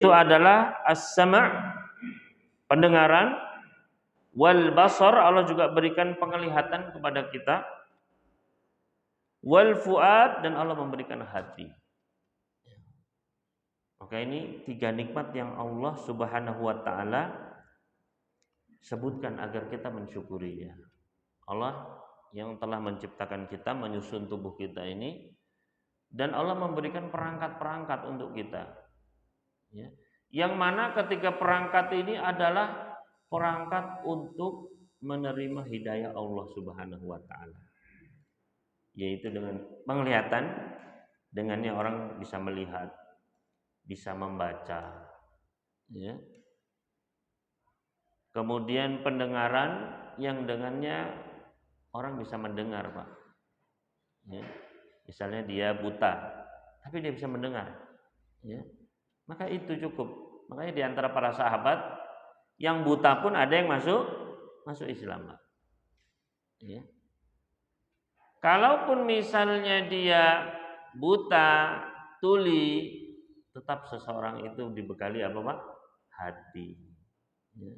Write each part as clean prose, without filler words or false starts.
itu adalah as-sama', pendengaran, wal basar, Allah juga berikan penglihatan kepada kita, wal fuad, dan Allah memberikan hati. Maka ini 3 nikmat yang Allah Subhanahu wa taala sebutkan agar kita mensyukurinya. Allah yang telah menciptakan kita, menyusun tubuh kita ini, dan Allah memberikan perangkat-perangkat untuk kita. Ya. Yang mana ketika perangkat ini adalah perangkat untuk menerima hidayah Allah Subhanahu wa taala. Yaitu dengan penglihatan, dengannya orang bisa melihat, bisa membaca, ya. Kemudian pendengaran yang dengannya orang bisa mendengar, Pak. Ya. Misalnya dia buta, tapi dia bisa mendengar, ya. Maka itu cukup. Makanya di antara para sahabat yang buta pun ada yang masuk Islam, Pak. Ya. Kalaupun misalnya dia buta, tuli, tetap seseorang itu dibekali apa, Pak? Hati. Ya.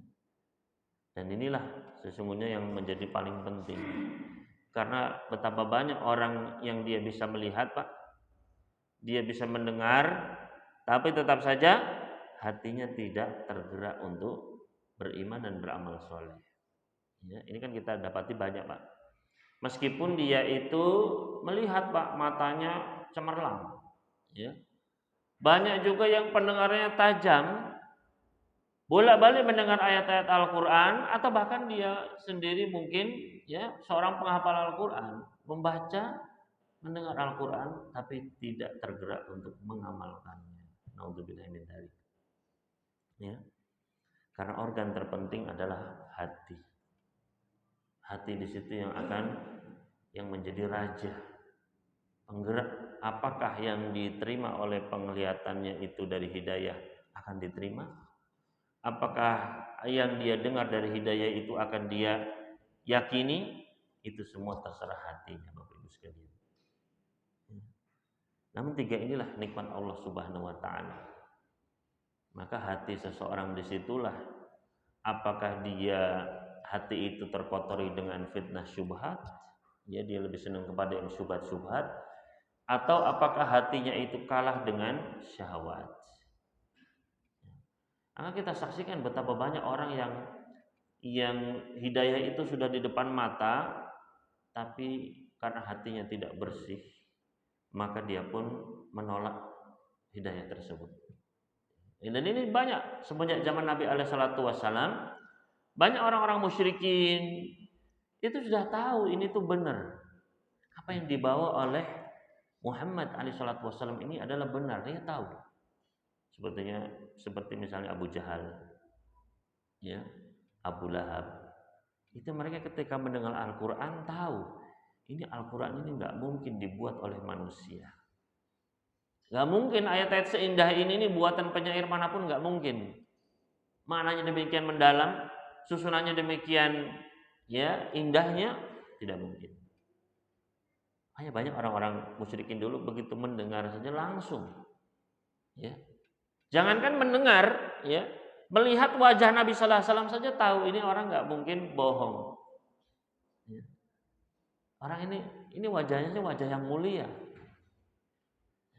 Dan inilah sesungguhnya yang menjadi paling penting. Karena betapa banyak orang yang dia bisa melihat, Pak. Dia bisa mendengar, tapi tetap saja hatinya tidak tergerak untuk beriman dan beramal soleh. Ya, ini kan kita dapati banyak, Pak. Meskipun dia itu melihat, Pak, matanya cemerlang. Ya. Banyak juga yang pendengarannya tajam, bolak-balik mendengar ayat-ayat Al-Quran, atau bahkan dia sendiri mungkin, ya, seorang penghafal Al-Quran, membaca, mendengar Al-Quran, tapi tidak tergerak untuk mengamalkannya. Naudzubillah min dzalik. Ya. Karena organ terpenting adalah hati. Hati di situ yang menjadi raja, penggerak. Apakah yang diterima oleh penglihatannya itu dari hidayah akan diterima? Apakah yang dia dengar dari hidayah itu akan dia yakini? Itu semua terserah hatinya, Bapak Ibu sekalian. Namun 3 inilah nikmat Allah Subhanahu wa taala. Maka hati seseorang disitulah, apakah dia hati itu terkotori dengan fitnah syubhat, ya dia lebih senang kepada yang syubhat-syubhat, atau apakah hatinya itu kalah dengan syahwat. Maka kita saksikan betapa banyak orang yang hidayah itu sudah di depan mata, tapi karena hatinya tidak bersih, maka dia pun menolak hidayah tersebut. Dan ini banyak semenjak zaman Nabi Alaihissalam, banyak orang-orang musyrikin itu sudah tahu ini tuh benar. Apa yang dibawa oleh Muhammad Alaihissalam ini adalah benar, dia tahu. Seperti misalnya Abu Jahal, ya, Abu Lahab. Itu mereka ketika mendengar Al-Quran tahu ini Al-Quran ini nggak mungkin dibuat oleh manusia. Nggak mungkin ayat-ayat seindah ini buatan penyair manapun, nggak mungkin. Maknanya demikian mendalam, susunannya demikian, ya, indahnya, tidak mungkin. Hanya banyak orang-orang musyrikin dulu begitu mendengar saja langsung, ya. Jangankan mendengar, ya, melihat wajah Nabi Sallallahu Alaihi Wasallam saja tahu ini orang nggak mungkin bohong. Ya. Orang ini wajahnya wajah yang mulia,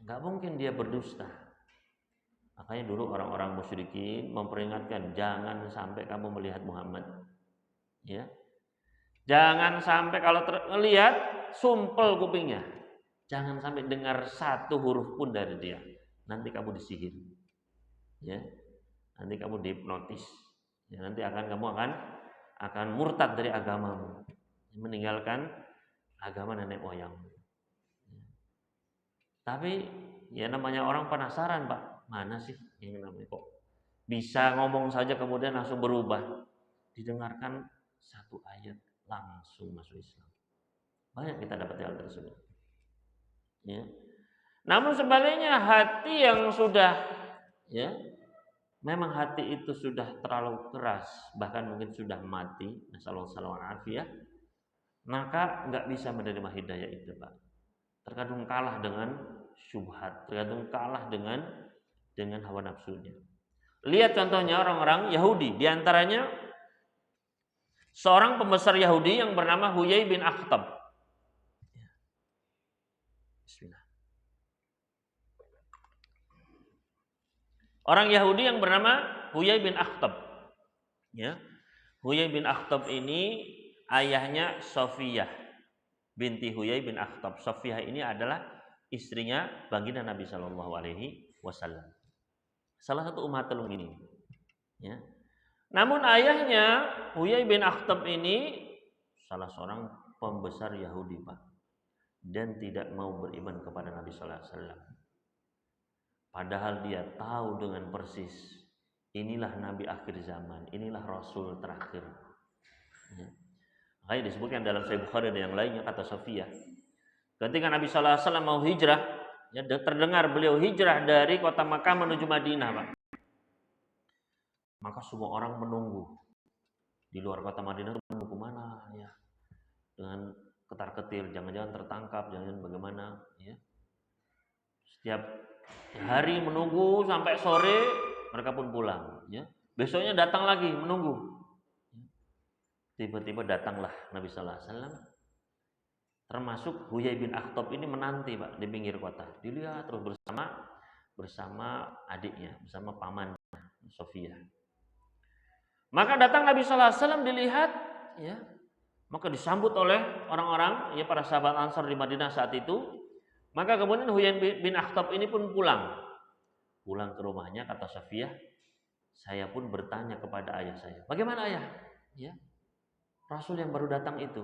nggak mungkin dia berdusta. Makanya dulu orang-orang musyrikin memperingatkan, jangan sampai kamu melihat Muhammad, ya. Jangan sampai kalau melihat sumpel kupingnya, jangan sampai dengar satu huruf pun dari dia, nanti kamu disihir, ya. Nanti kamu dihipnotis, ya, nanti kamu akan murtad dari agamamu, meninggalkan agama nenek moyangmu. Tapi ya namanya orang penasaran, Pak, mana sih yang namanya kok bisa ngomong saja kemudian langsung berubah, didengarkan satu ayat langsung masuk Islam. Banyak kita dapat hal tersebut, ya. Namun sebaliknya hati yang sudah, ya, memang hati itu sudah terlalu keras, bahkan mungkin sudah mati, nasallallahu alaihi, maka nggak bisa menerima hidayah itu, Pak. Terkadang kalah dengan syubhat, terkadang kalah dengan hawa nafsunya. Lihat contohnya orang-orang Yahudi, di antaranya seorang pembesar Yahudi yang bernama Huyai bin Akhtab. Bismillah. Orang Yahudi yang bernama Huyai bin Akhtab. Ya. Huyai bin Akhtab ini ayahnya Sofiyah binti Huyai bin Akhtab. Sofiyah ini adalah istrinya baginda Nabi Shallallahu Alaihi Wasallam. Salah satu ummatul mukminin. Ya. Namun ayahnya Huyai bin Akhtab ini salah seorang pembesar Yahudi, Pak, dan tidak mau beriman kepada Nabi Sallallahu Alaihi Wasallam. Padahal dia tahu dengan persis, inilah Nabi akhir zaman, inilah Rasul terakhir. Ya. Makanya disebutkan dalam Sahih Bukhari dan yang lainnya, kata Sofiyah, ketika Nabi Sallallahu Alaihi Wasallam mau hijrah, ya, terdengar beliau hijrah dari kota Makkah menuju Madinah, Pak. Maka semua orang menunggu di luar kota Madinah, menunggu mana, ya, dengan ketar-ketir, jangan-jangan tertangkap, jangan-jangan bagaimana, ya. Setiap hari menunggu sampai sore, mereka pun pulang, ya. Besoknya datang lagi menunggu. Tiba-tiba datanglah Nabi Sallallahu Alaihi Wasallam, termasuk Huyai bin Akhtab ini menanti, Pak, di pinggir kota. Dilihat terus bersama adiknya, bersama pamannya Sofiyah. Maka datang Nabi Sallallahu Alaihi Wasallam, dilihat, ya, maka disambut oleh orang-orang, ya, para sahabat Ansar di Madinah saat itu. Maka kemudian Huyai bin Akhtab ini pun pulang ke rumahnya. Kata Sofiyah, saya pun bertanya kepada ayah saya, bagaimana ayah? Ya, Rasul yang baru datang itu.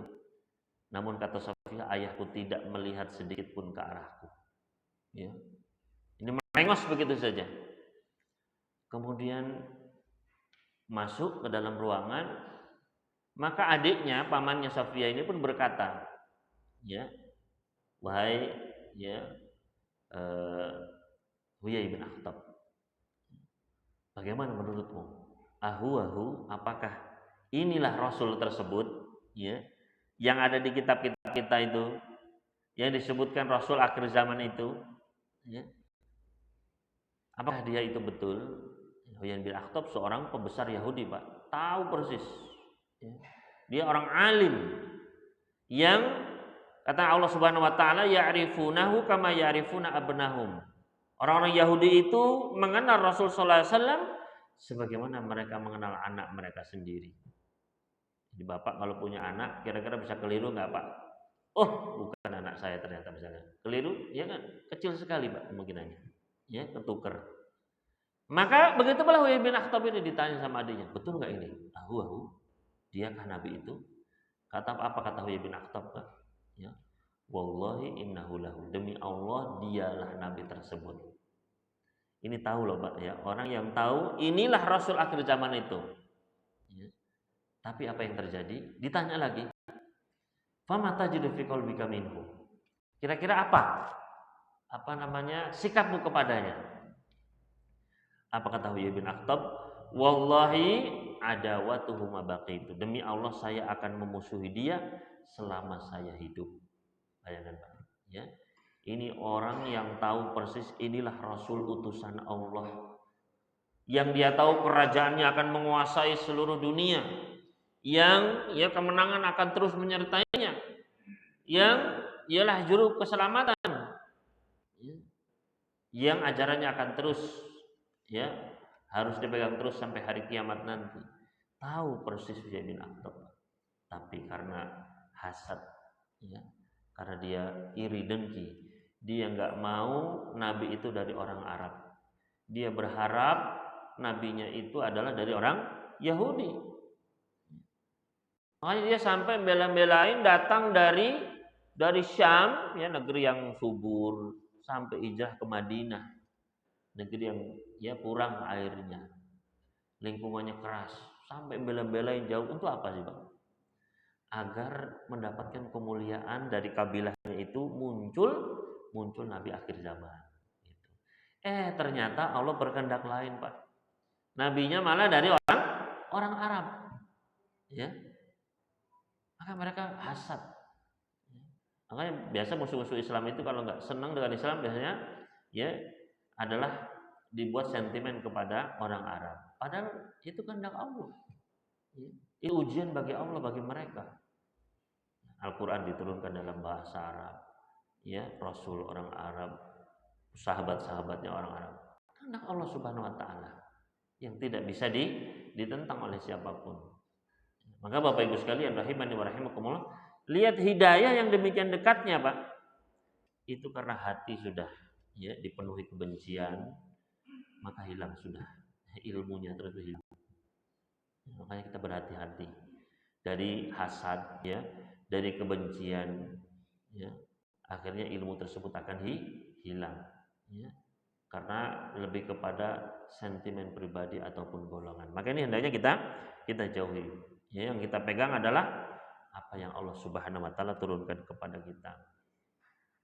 Namun kata Sofiyah, ayahku tidak melihat sedikit pun ke arahku. Ya, ini merengos begitu saja. Kemudian masuk ke dalam ruangan, maka adiknya, pamannya Sofiyah ini pun berkata, ya, wahai, ya, Huyai bin Akhtab, bagaimana menurutmu? Apakah inilah Rasul tersebut, ya, yang ada di kitab-kitab kita itu, yang disebutkan Rasul akhir zaman itu, ya, apakah dia itu betul? Huyai bin Akhtab seorang pembesar Yahudi, Pak, tahu persis, ya. Dia orang alim yang kata Allah Subhanahu wa taala, ya'rifunahu kama ya'rifuna abnahum. Orang-orang Yahudi itu mengenal Rasul sallallahu alaihi wasallam sebagaimana mereka mengenal anak mereka sendiri. Jadi bapak kalau punya anak, kira-kira bisa keliru nggak, Pak? Oh, bukan anak saya ternyata, misalnya. Keliru, ya kan? Kecil sekali, Pak, kemungkinannya. Ya, ketuker. Maka begitu pula Huyai bin Akhtab ini ditanya sama adiknya, betul nggak ini? Diakah Nabi itu? Kata Huyai bin Akhtab, Pak? Ya, wallahi innahu lahu, demi Allah dialah Nabi tersebut. Ini tahu loh, Pak, ya, orang yang tahu inilah Rasul akhir zaman itu. Ya. Tapi apa yang terjadi? Ditanya lagi, fama tajidu fi qalbika minhu. Kira-kira apa sikapmu kepadanya? Apa kata Huyai bin Akhtab? Wallahi adawatuhu ma baqitu. Demi Allah saya akan memusuhi dia selama saya hidup. Bayangkan, Pak, ya. Ini orang yang tahu persis inilah Rasul utusan Allah. Yang dia tahu kerajaannya akan menguasai seluruh dunia. Yang, ya, kemenangan akan terus menyertainya. Yang ialah juru keselamatan. Ya. Yang ajarannya akan terus, ya, harus dipegang terus sampai hari kiamat nanti. Tahu persis Huyai bin Akhtab. Tapi karena hasad, ya, karena dia iri dengki, dia nggak mau Nabi itu dari orang Arab. Dia berharap Nabinya itu adalah dari orang Yahudi. Makanya dia sampai bela-belain datang dari Syam, ya, negeri yang subur, sampai hijrah ke Madinah, negeri yang, ya, kurang airnya, lingkungannya keras, sampai bela-belain jauh. Untuk apa sih, Bang? Agar mendapatkan kemuliaan dari kabilahnya itu muncul Nabi akhir zaman. Gitu. Ternyata Allah berkehendak lain, Pak. Nabinya malah dari orang Arab, ya. Maka mereka hasad. Makanya biasa musuh-musuh Islam itu kalau nggak senang dengan Islam biasanya, ya, adalah dibuat sentimen kepada orang Arab. Padahal itu kehendak Allah. Itu ujian bagi Allah, bagi mereka. Al-Quran diturunkan dalam bahasa Arab. Ya, Rasul orang Arab, sahabat-sahabatnya orang Arab. Kehendak Allah Subhanahu wa taala yang tidak bisa ditentang oleh siapapun. Maka Bapak Ibu sekalian rahimani wa rahimakumullah, lihat hidayah yang demikian dekatnya, Pak. Itu karena hati sudah ya dipenuhi kebencian, maka hilang sudah ilmunya, terus hilang. Makanya kita berhati-hati dari hasad ya, dari kebencian ya. Akhirnya ilmu tersebut akan hilang ya. Karena lebih kepada sentimen pribadi ataupun golongan. Maka ini hendaknya kita jauhi. Ya, yang kita pegang adalah apa yang Allah Subhanahu wa taala turunkan kepada kita.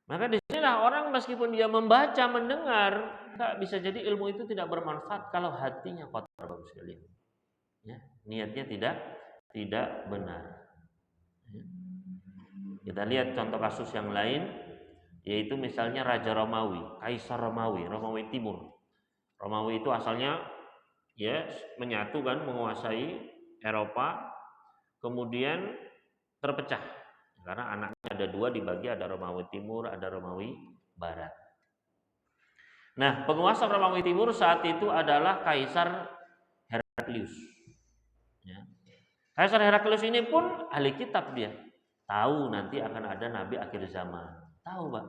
Maka disinilah orang meskipun dia membaca, mendengar, bisa jadi ilmu itu tidak bermanfaat kalau hatinya kotor, Bapak sekalian. Ya, niatnya tidak benar. Ya. Kita lihat contoh kasus yang lain, yaitu misalnya Raja Romawi, Kaisar Romawi Timur. Romawi itu asalnya ya menyatu kan, menguasai Eropa, kemudian terpecah karena anaknya ada dua dibagi, ada Romawi Timur, ada Romawi Barat. Nah, penguasa Romawi Timur saat itu adalah Kaisar Heraklius. Ya. Kaisar Heraklius ini pun ahli kitab dia, tahu nanti akan ada Nabi akhir zaman, tahu Pak.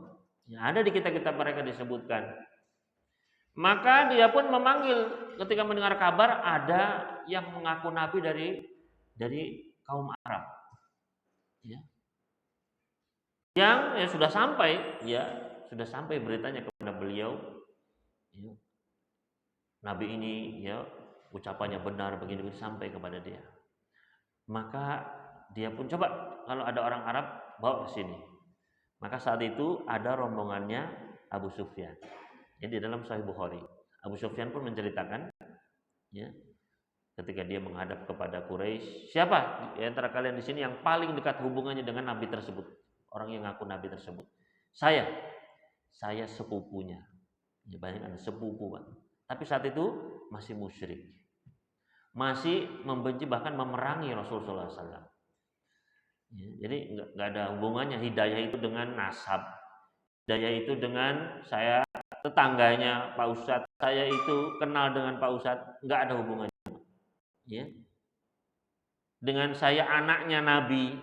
Ya, ada di kitab-kitab mereka disebutkan. Maka dia pun memanggil ketika mendengar kabar ada yang mengaku Nabi dari kaum Arab. Ya. Yang ya sudah sampai beritanya kepada beliau. Ya. Nabi ini ya ucapannya benar begini sampai kepada dia. Maka dia pun coba kalau ada orang Arab bawa ke sini. Maka saat itu ada rombongannya Abu Sufyan. Jadi dalam Sahih Bukhari, Abu Sufyan pun menceritakan ya, ketika dia menghadap kepada Quraisy, siapa di antara kalian di sini yang paling dekat hubungannya dengan Nabi tersebut? Orang yang ngaku Nabi tersebut. Saya sepupunya. Ya, banyak ada sepupu, Pak. Tapi saat itu masih musyrik. Masih membenci bahkan memerangi Rasulullah SAW. Ya, jadi nggak ada hubungannya hidayah itu dengan nasab. Hidayah itu dengan saya tetangganya Pak Ustadz, saya itu kenal dengan Pak Ustadz, nggak ada hubungannya. Ya. Dengan saya anaknya Nabi,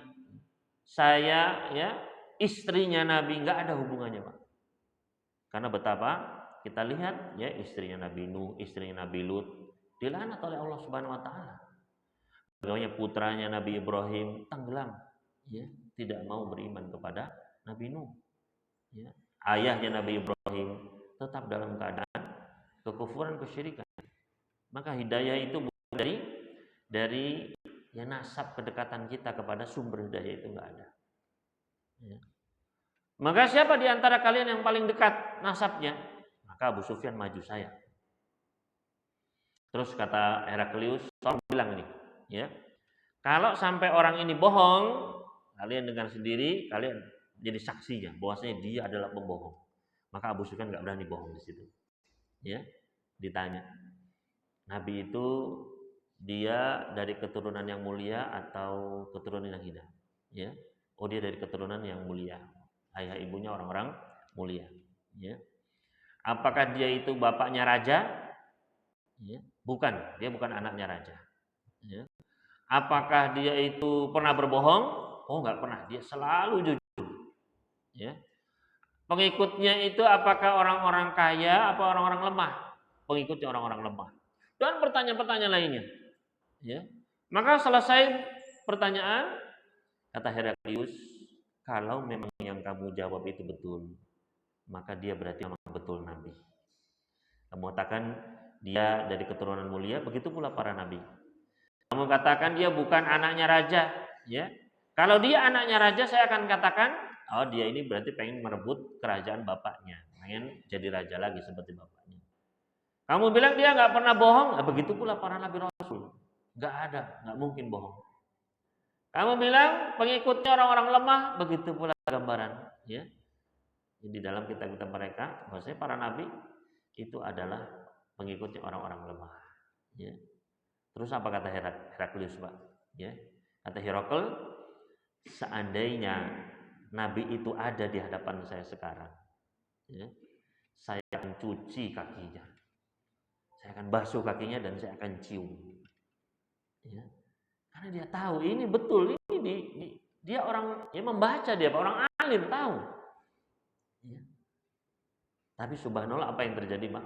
saya ya istrinya Nabi, nggak ada hubungannya Pak. Karena betapa kita lihat ya istrinya Nabi Nuh, istrinya Nabi Lut dilaknat oleh Allah Subhanahu wa taala. Bagaimana putranya Nabi Ibrahim tenggelam, ya, tidak mau beriman kepada Nabi Nuh. Ya. Ayahnya Nabi Ibrahim tetap dalam keadaan kekufuran, kesyirikan. Maka hidayah itu bukan dari ya nasab kedekatan kita kepada sumber hidayah itu enggak ada. Ya. Maka siapa di antara kalian yang paling dekat nasabnya? Maka Abu Sufyan maju saya. Terus kata Heraklius, tolong bilang ini, ya. Kalau sampai orang ini bohong, kalian dengar sendiri, kalian jadi saksinya bahwasanya dia adalah pembohong. Maka Abu Sufyan nggak berani bohong di situ. Ya, ditanya, Nabi itu dia dari keturunan yang mulia atau keturunan yang hina? Ya, oh dia dari keturunan yang mulia. Ayah ibunya orang-orang mulia. Ya, apakah dia itu bapaknya raja? Ya, bukan, dia bukan anaknya raja. Ya. Apakah dia itu pernah berbohong? Oh, nggak pernah. Dia selalu jujur. Ya. Pengikutnya itu apakah orang-orang kaya apa orang-orang lemah? Pengikutnya orang-orang lemah. Dan pertanyaan-pertanyaan lainnya. Ya. Maka selesai pertanyaan, kata Heraklius, kalau memang yang kamu jawab itu betul, maka dia berarti memang betul Nabi. Kamu katakan dia dari keturunan mulia, begitu pula para nabi. Kamu katakan dia bukan anaknya raja, ya. Kalau dia anaknya raja, saya akan katakan, oh dia ini berarti pengen merebut kerajaan bapaknya, pengen jadi raja lagi seperti bapaknya. Kamu bilang dia nggak pernah bohong, nah, begitu pula para nabi rasul, nggak mungkin bohong. Kamu bilang pengikutnya orang-orang lemah, begitu pula gambaran, ya. Di dalam kitab-kitab mereka, bahwasanya para nabi itu adalah pengikutnya orang-orang lemah. Ya. Terus apa kata Heraklius, Pak? Ya. Kata Herakl, seandainya Nabi itu ada di hadapan saya sekarang, ya, saya akan cuci kakinya, saya akan basuh kakinya dan saya akan cium. Ya. Karena dia tahu ini betul, ini dia orang yang membaca, dia orang alim tahu. Ya. Tapi subhanallah apa yang terjadi, Pak?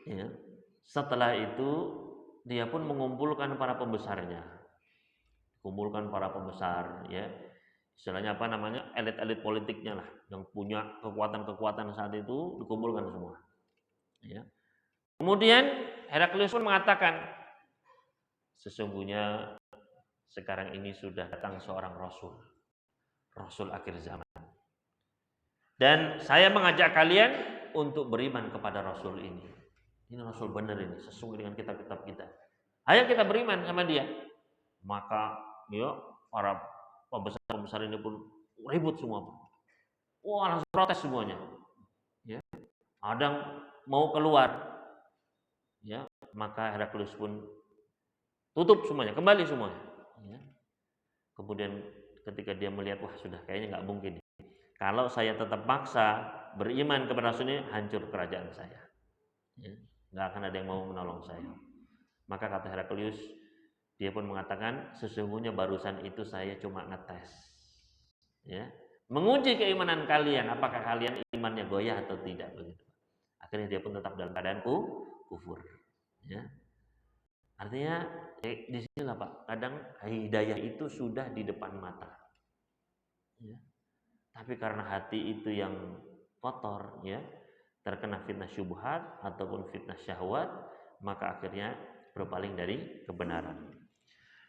Ya. Setelah itu dia pun mengumpulkan para pembesarnya, kumpulkan para pembesar, ya, istilahnya apa namanya, elit-elit politiknya lah, yang punya kekuatan-kekuatan saat itu dikumpulkan semua. Ya. Kemudian Heraklius pun mengatakan, sesungguhnya sekarang ini sudah datang seorang Rasul akhir zaman. Dan saya mengajak kalian untuk beriman kepada Rasul ini. Ini Rasul benar ini, sesuai dengan kitab-kitab kita. Ayo kita beriman sama dia. Maka ya para pembesar ini pun ribut semua. Wah, langsung protes semuanya. Ya. Ada yang mau keluar. Ya, maka Heraklius pun tutup semuanya, kembali semuanya. Ya. Kemudian ketika dia melihat, wah sudah kayaknya nggak mungkin. Kalau saya tetap maksa beriman kepada Rasul ini, hancur kerajaan saya. Ya. Nggak akan ada yang mau menolong saya. Maka kata Heraklius, dia pun mengatakan, sesungguhnya barusan itu saya cuma ngetes, ya, menguji keimanan kalian, apakah kalian imannya goyah atau tidak, begitu. Akhirnya dia pun tetap dalam keadaan kufur. Ya. Artinya di sinilah Pak, kadang hidayah itu sudah di depan mata, ya. Tapi karena hati itu yang kotor, ya, terkena fitnah syubhat ataupun fitnah syahwat, maka akhirnya berpaling dari kebenaran.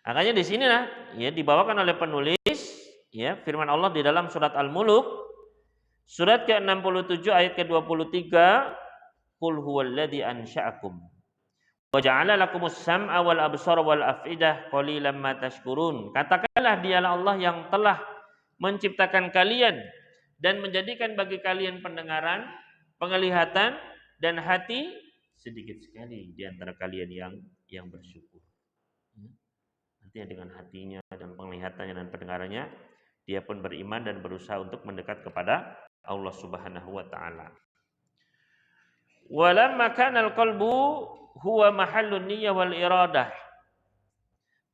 Makanya di sinilah ya dibawakan oleh penulis ya firman Allah di dalam surat Al-Muluk surat ke-67 ayat ke-23, qul huwallazi ansha'akum wa ja'ala lakumus sam'a wal absara wal afidah qalilan ma tashkurun. Katakanlah dialah Allah yang telah menciptakan kalian dan menjadikan bagi kalian pendengaran, penglihatan dan hati, sedikit sekali di antara kalian yang bersyukur. Artinya dengan hatinya dan penglihatannya dan pendengarannya, dia pun beriman dan berusaha untuk mendekat kepada Allah Subhanahu wa taala. Walamma kana al-qalbu huwa mahallun niyyah wal iradah.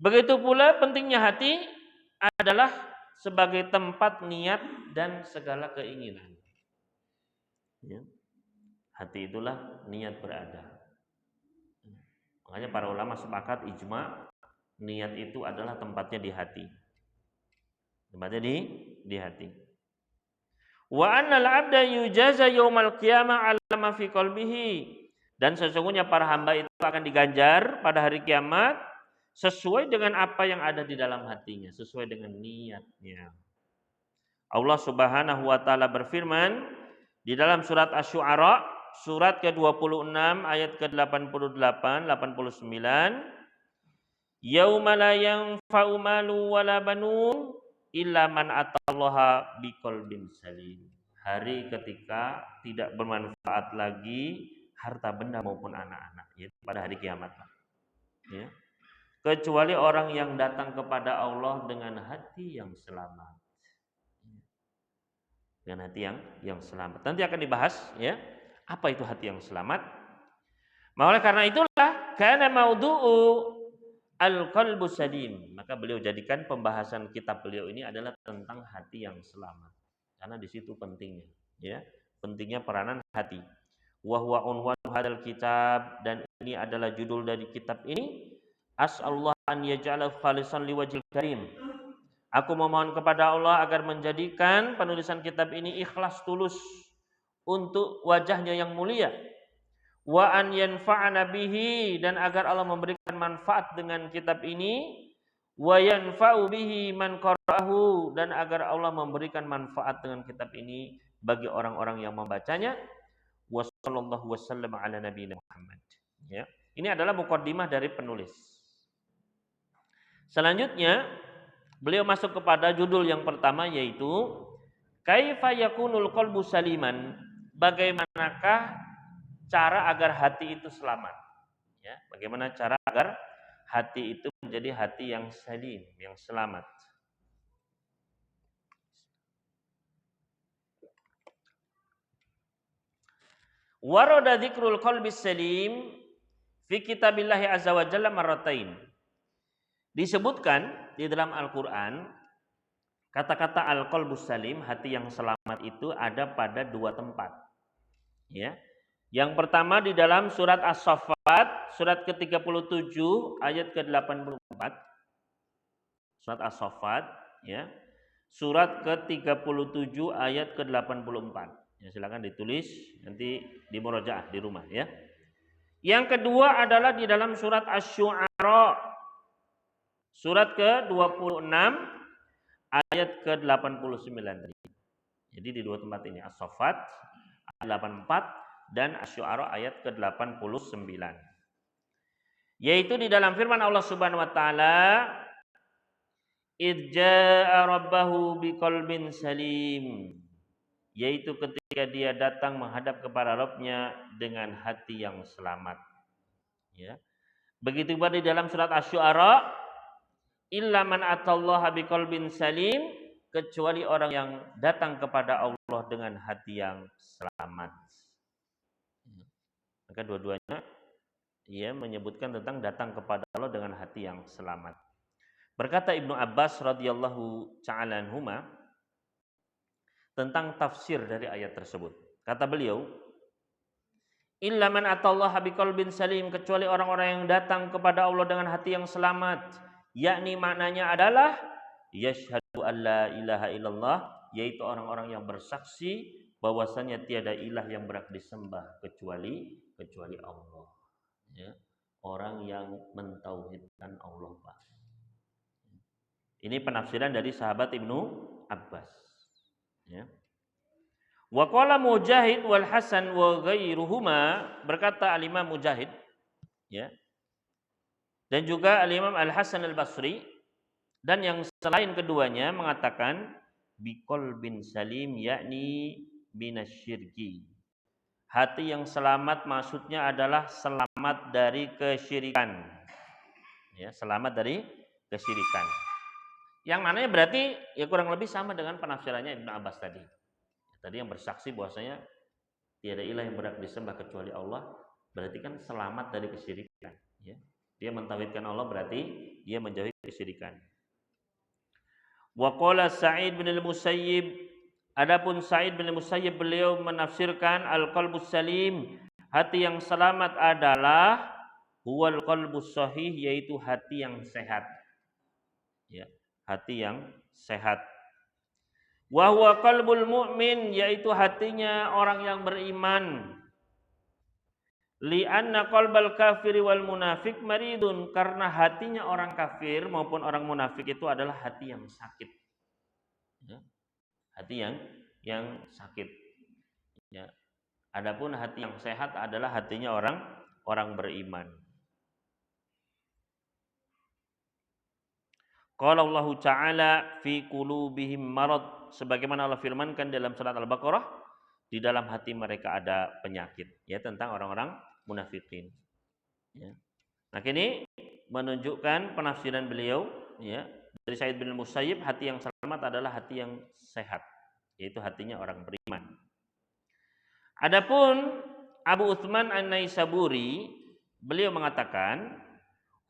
Begitu pula pentingnya hati adalah sebagai tempat niat dan segala keinginan. Ya. Hati itulah niat berada. Makanya para ulama sepakat ijma, niat itu adalah tempatnya di hati. Tempatnya di hati. Wa annal 'abda yujaza yaumal qiyamah 'ala ma fi qalbihi. Dan sesungguhnya para hamba itu akan diganjar pada hari kiamat sesuai dengan apa yang ada di dalam hatinya, sesuai dengan niatnya. Allah Subhanahu wa taala berfirman di dalam surat Asy-Syu'ara surat ke-26 ayat ke-88 89, yauma la yanfa'u malu wala banun illa man atallaha biqalbin salim. Hari ketika tidak bermanfaat lagi harta benda maupun anak-anak, yaitu pada hari kiamat. Ya. Kecuali orang yang datang kepada Allah dengan hati yang selamat. Dengan hati yang selamat. Nanti akan dibahas ya, apa itu hati yang selamat. Oleh karena itulah kana maudu'u al-qalbu salim. Maka beliau jadikan pembahasan kitab beliau ini adalah tentang hati yang selamat. Karena di situ pentingnya, ya. Pentingnya peranan hati. Wa huwa unwan hadzal kitab, dan ini adalah judul dari kitab ini. As'alullah an yaj'alahu khalisan liwajhil karim. Aku memohon kepada Allah agar menjadikan penulisan kitab ini ikhlas tulus untuk wajahnya yang mulia. Wa an yanfa'ana bihi, dan agar Allah memberikan manfaat dengan kitab ini. Wa yanfa'u bihi man qara'ahu, dan agar Allah memberikan manfaat dengan kitab ini bagi orang-orang yang membacanya. Wa sallallahu wasallam ala nabiyina Muhammad. Ya. Ini adalah muqaddimah dari penulis. Selanjutnya beliau masuk kepada judul yang pertama, yaitu kaifa yakunul qalbu saliman. Bagaimanakah cara agar hati itu selamat. Ya, bagaimana cara agar hati itu menjadi hati yang salim, yang selamat. Warada dzikrul qalbis salim fi kitabillahi azza wa jalla marratain. Disebutkan di dalam Al-Qur'an kata-kata al-qalbus salim, hati yang selamat itu ada pada dua tempat. Ya. Yang pertama di dalam surat As-Saffat, surat ke-37 ayat ke-84. Surat As-Saffat, ya. Surat ke-37 ayat ke-84. Ya, silakan ditulis nanti di murojaah di rumah, ya. Yang kedua adalah di dalam surat Asy-Syu'ara, surat ke-26 ayat ke-89 tadi. Jadi di dua tempat ini, As-Saffat ayat 84 dan Asy-Syu'ara ayat ke-89. Yaitu di dalam firman Allah Subhanahu wa taala, "Idza'a rabbahu biqalbin salim." Yaitu ketika dia datang menghadap kepada Rabb-nya dengan hati yang selamat. Ya. Begitu juga di dalam surat Asy-Syu'ara, "Illa man atallaha biqalbin salim." Kecuali orang yang datang kepada Allah dengan hati yang selamat. Maka dua-duanya ia menyebutkan tentang datang kepada Allah dengan hati yang selamat. Berkata Ibnu Abbas radhiyallahu ta'ala anhuma tentang tafsir dari ayat tersebut. Kata beliau, "Illa man atallaha biqalbin salim." Kecuali orang-orang yang datang kepada Allah dengan hati yang selamat. Yakni maknanya adalah yashhadu an la ilaha illallah, yaitu orang-orang yang bersaksi bahwasanya tiada ilah yang berhak disembah kecuali Allah. Ya. Orang yang mentauhidkan Allah, Pak. Ini penafsiran dari sahabat Ibnu Abbas. Ya. Wa qala Mujahid wal Hasan wa ghairuhuma, berkata Al-Imam Mujahid, ya. Dan juga Al-Imam Al-Hasan Al-Basri dan yang selain keduanya mengatakan biqalbin salim, yakni minasyirki. Hati yang selamat maksudnya adalah selamat dari kesyirikan. Ya, selamat dari kesyirikan. Yang mananya berarti ya kurang lebih sama dengan penafsirannya Ibnu Abbas tadi. Tadi yang bersaksi bahwasanya tiada ilah yang berhak disembah kecuali Allah, berarti kan selamat dari kesyirikan. Ya. Dia mentauhidkan Allah berarti dia menjauhi kesyirikan. Wa qala Sa'id bin al-Musayyib, adapun Sa'id bin al-Musayyib beliau menafsirkan al-qalbus salim, hati yang selamat adalah huwal qalbus sahih, yaitu hati yang sehat. Ya, hati yang sehat. Wa huwa qalbul mu'min, yaitu hatinya orang yang beriman. Li'anna qalbal kafiri wal munafik maridun, karena hatinya orang kafir maupun orang munafik itu adalah hati yang sakit. Ya. Hati yang sakit. Ya. Adapun hati yang sehat adalah hatinya orang beriman. Qala Allah Ta'ala fi qulubihim marad, sebagaimana Allah firmankan dalam surat Al-Baqarah, di dalam hati mereka ada penyakit, ya, tentang orang-orang munafikin. Ya. Nah, ini menunjukkan penafsiran beliau, ya, dari Sa'id bin Musayyib, hati yang selamat adalah hati yang sehat, yaitu hatinya orang beriman. Adapun Abu Utsman An-Naisaburi, beliau mengatakan,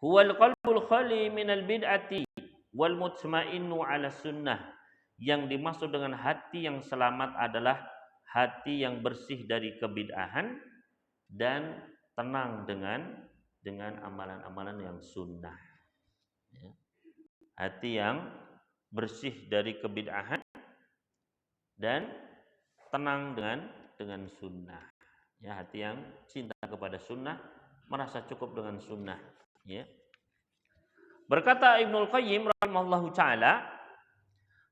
huwal qalbul khali minal bid'ati wal mutmainnu 'ala sunnah. Yang dimaksud dengan hati yang selamat adalah hati yang bersih dari kebid'ahan dan tenang dengan amalan-amalan yang sunnah. Ya. Hati yang bersih dari kebid'ahan dan tenang dengan sunnah. Ya, hati yang cinta kepada sunnah, merasa cukup dengan sunnah. Ya. Berkata Ibnul Qayyim rahimahullahu ta'ala,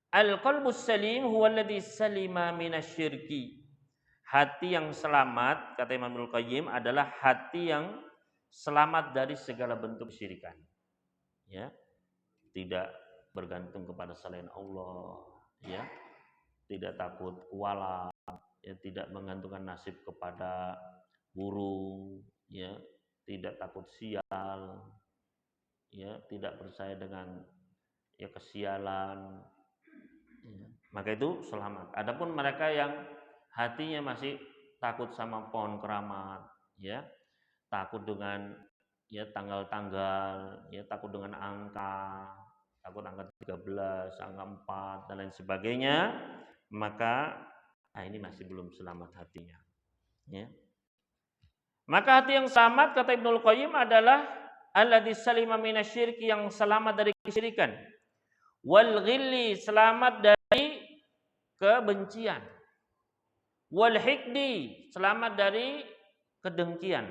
al-qalbus salim huwa alladhi salima minasyirki. Hati yang selamat, kata Imam Ibnul Qayyim, adalah hati yang selamat dari segala bentuk kesyirikan. Ya. Tidak bergantung kepada selain Allah, ya. Tidak takut wala, ya, tidak menggantungkan nasib kepada buruk, ya, tidak takut sial, ya, tidak percaya dengan ya kesialan, ya. Maka itu selamat. Adapun mereka yang hatinya masih takut sama pohon keramat, ya, takut dengan ya tanggal-tanggal, ya takut dengan angka, takut angka 13, angka 4 dan lain sebagainya, maka ini masih belum selamat hatinya, ya. Maka hati yang selamat kata Ibnul Qayyim adalah alladzi salima minasyirki, yang selamat dari kesyirikan, wal ghilli, selamat dari kebencian, wal hikdi, selamat dari kedengkian,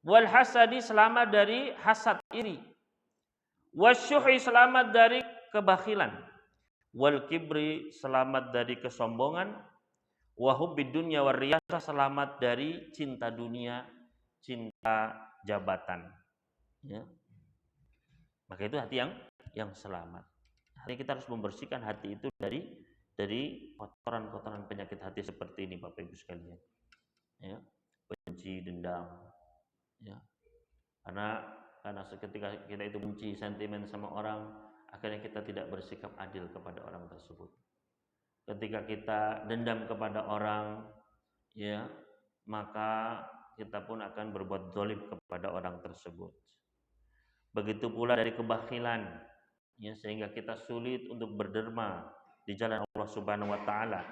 wal hasadi, selamat dari hasad iri, wasyuhi, selamat dari kebakhilan, wal kibri, selamat dari kesombongan, wa hubbid dunya war riyasah, selamat dari cinta dunia, cinta jabatan, ya. Maka itu hati yang selamat. Hari kita harus membersihkan hati itu dari kotoran-kotoran penyakit hati seperti ini, Bapak Ibu sekalian, ya. Benci, dendam, ya. Karena ketika kita itu benci, sentimen sama orang, akhirnya kita tidak bersikap adil kepada orang tersebut. Ketika kita dendam kepada orang, ya, maka kita pun akan berbuat zalim kepada orang tersebut. Begitu pula dari kebakhilan, ya, sehingga kita sulit untuk berderma di jalan Allah Subhanahu wa taala.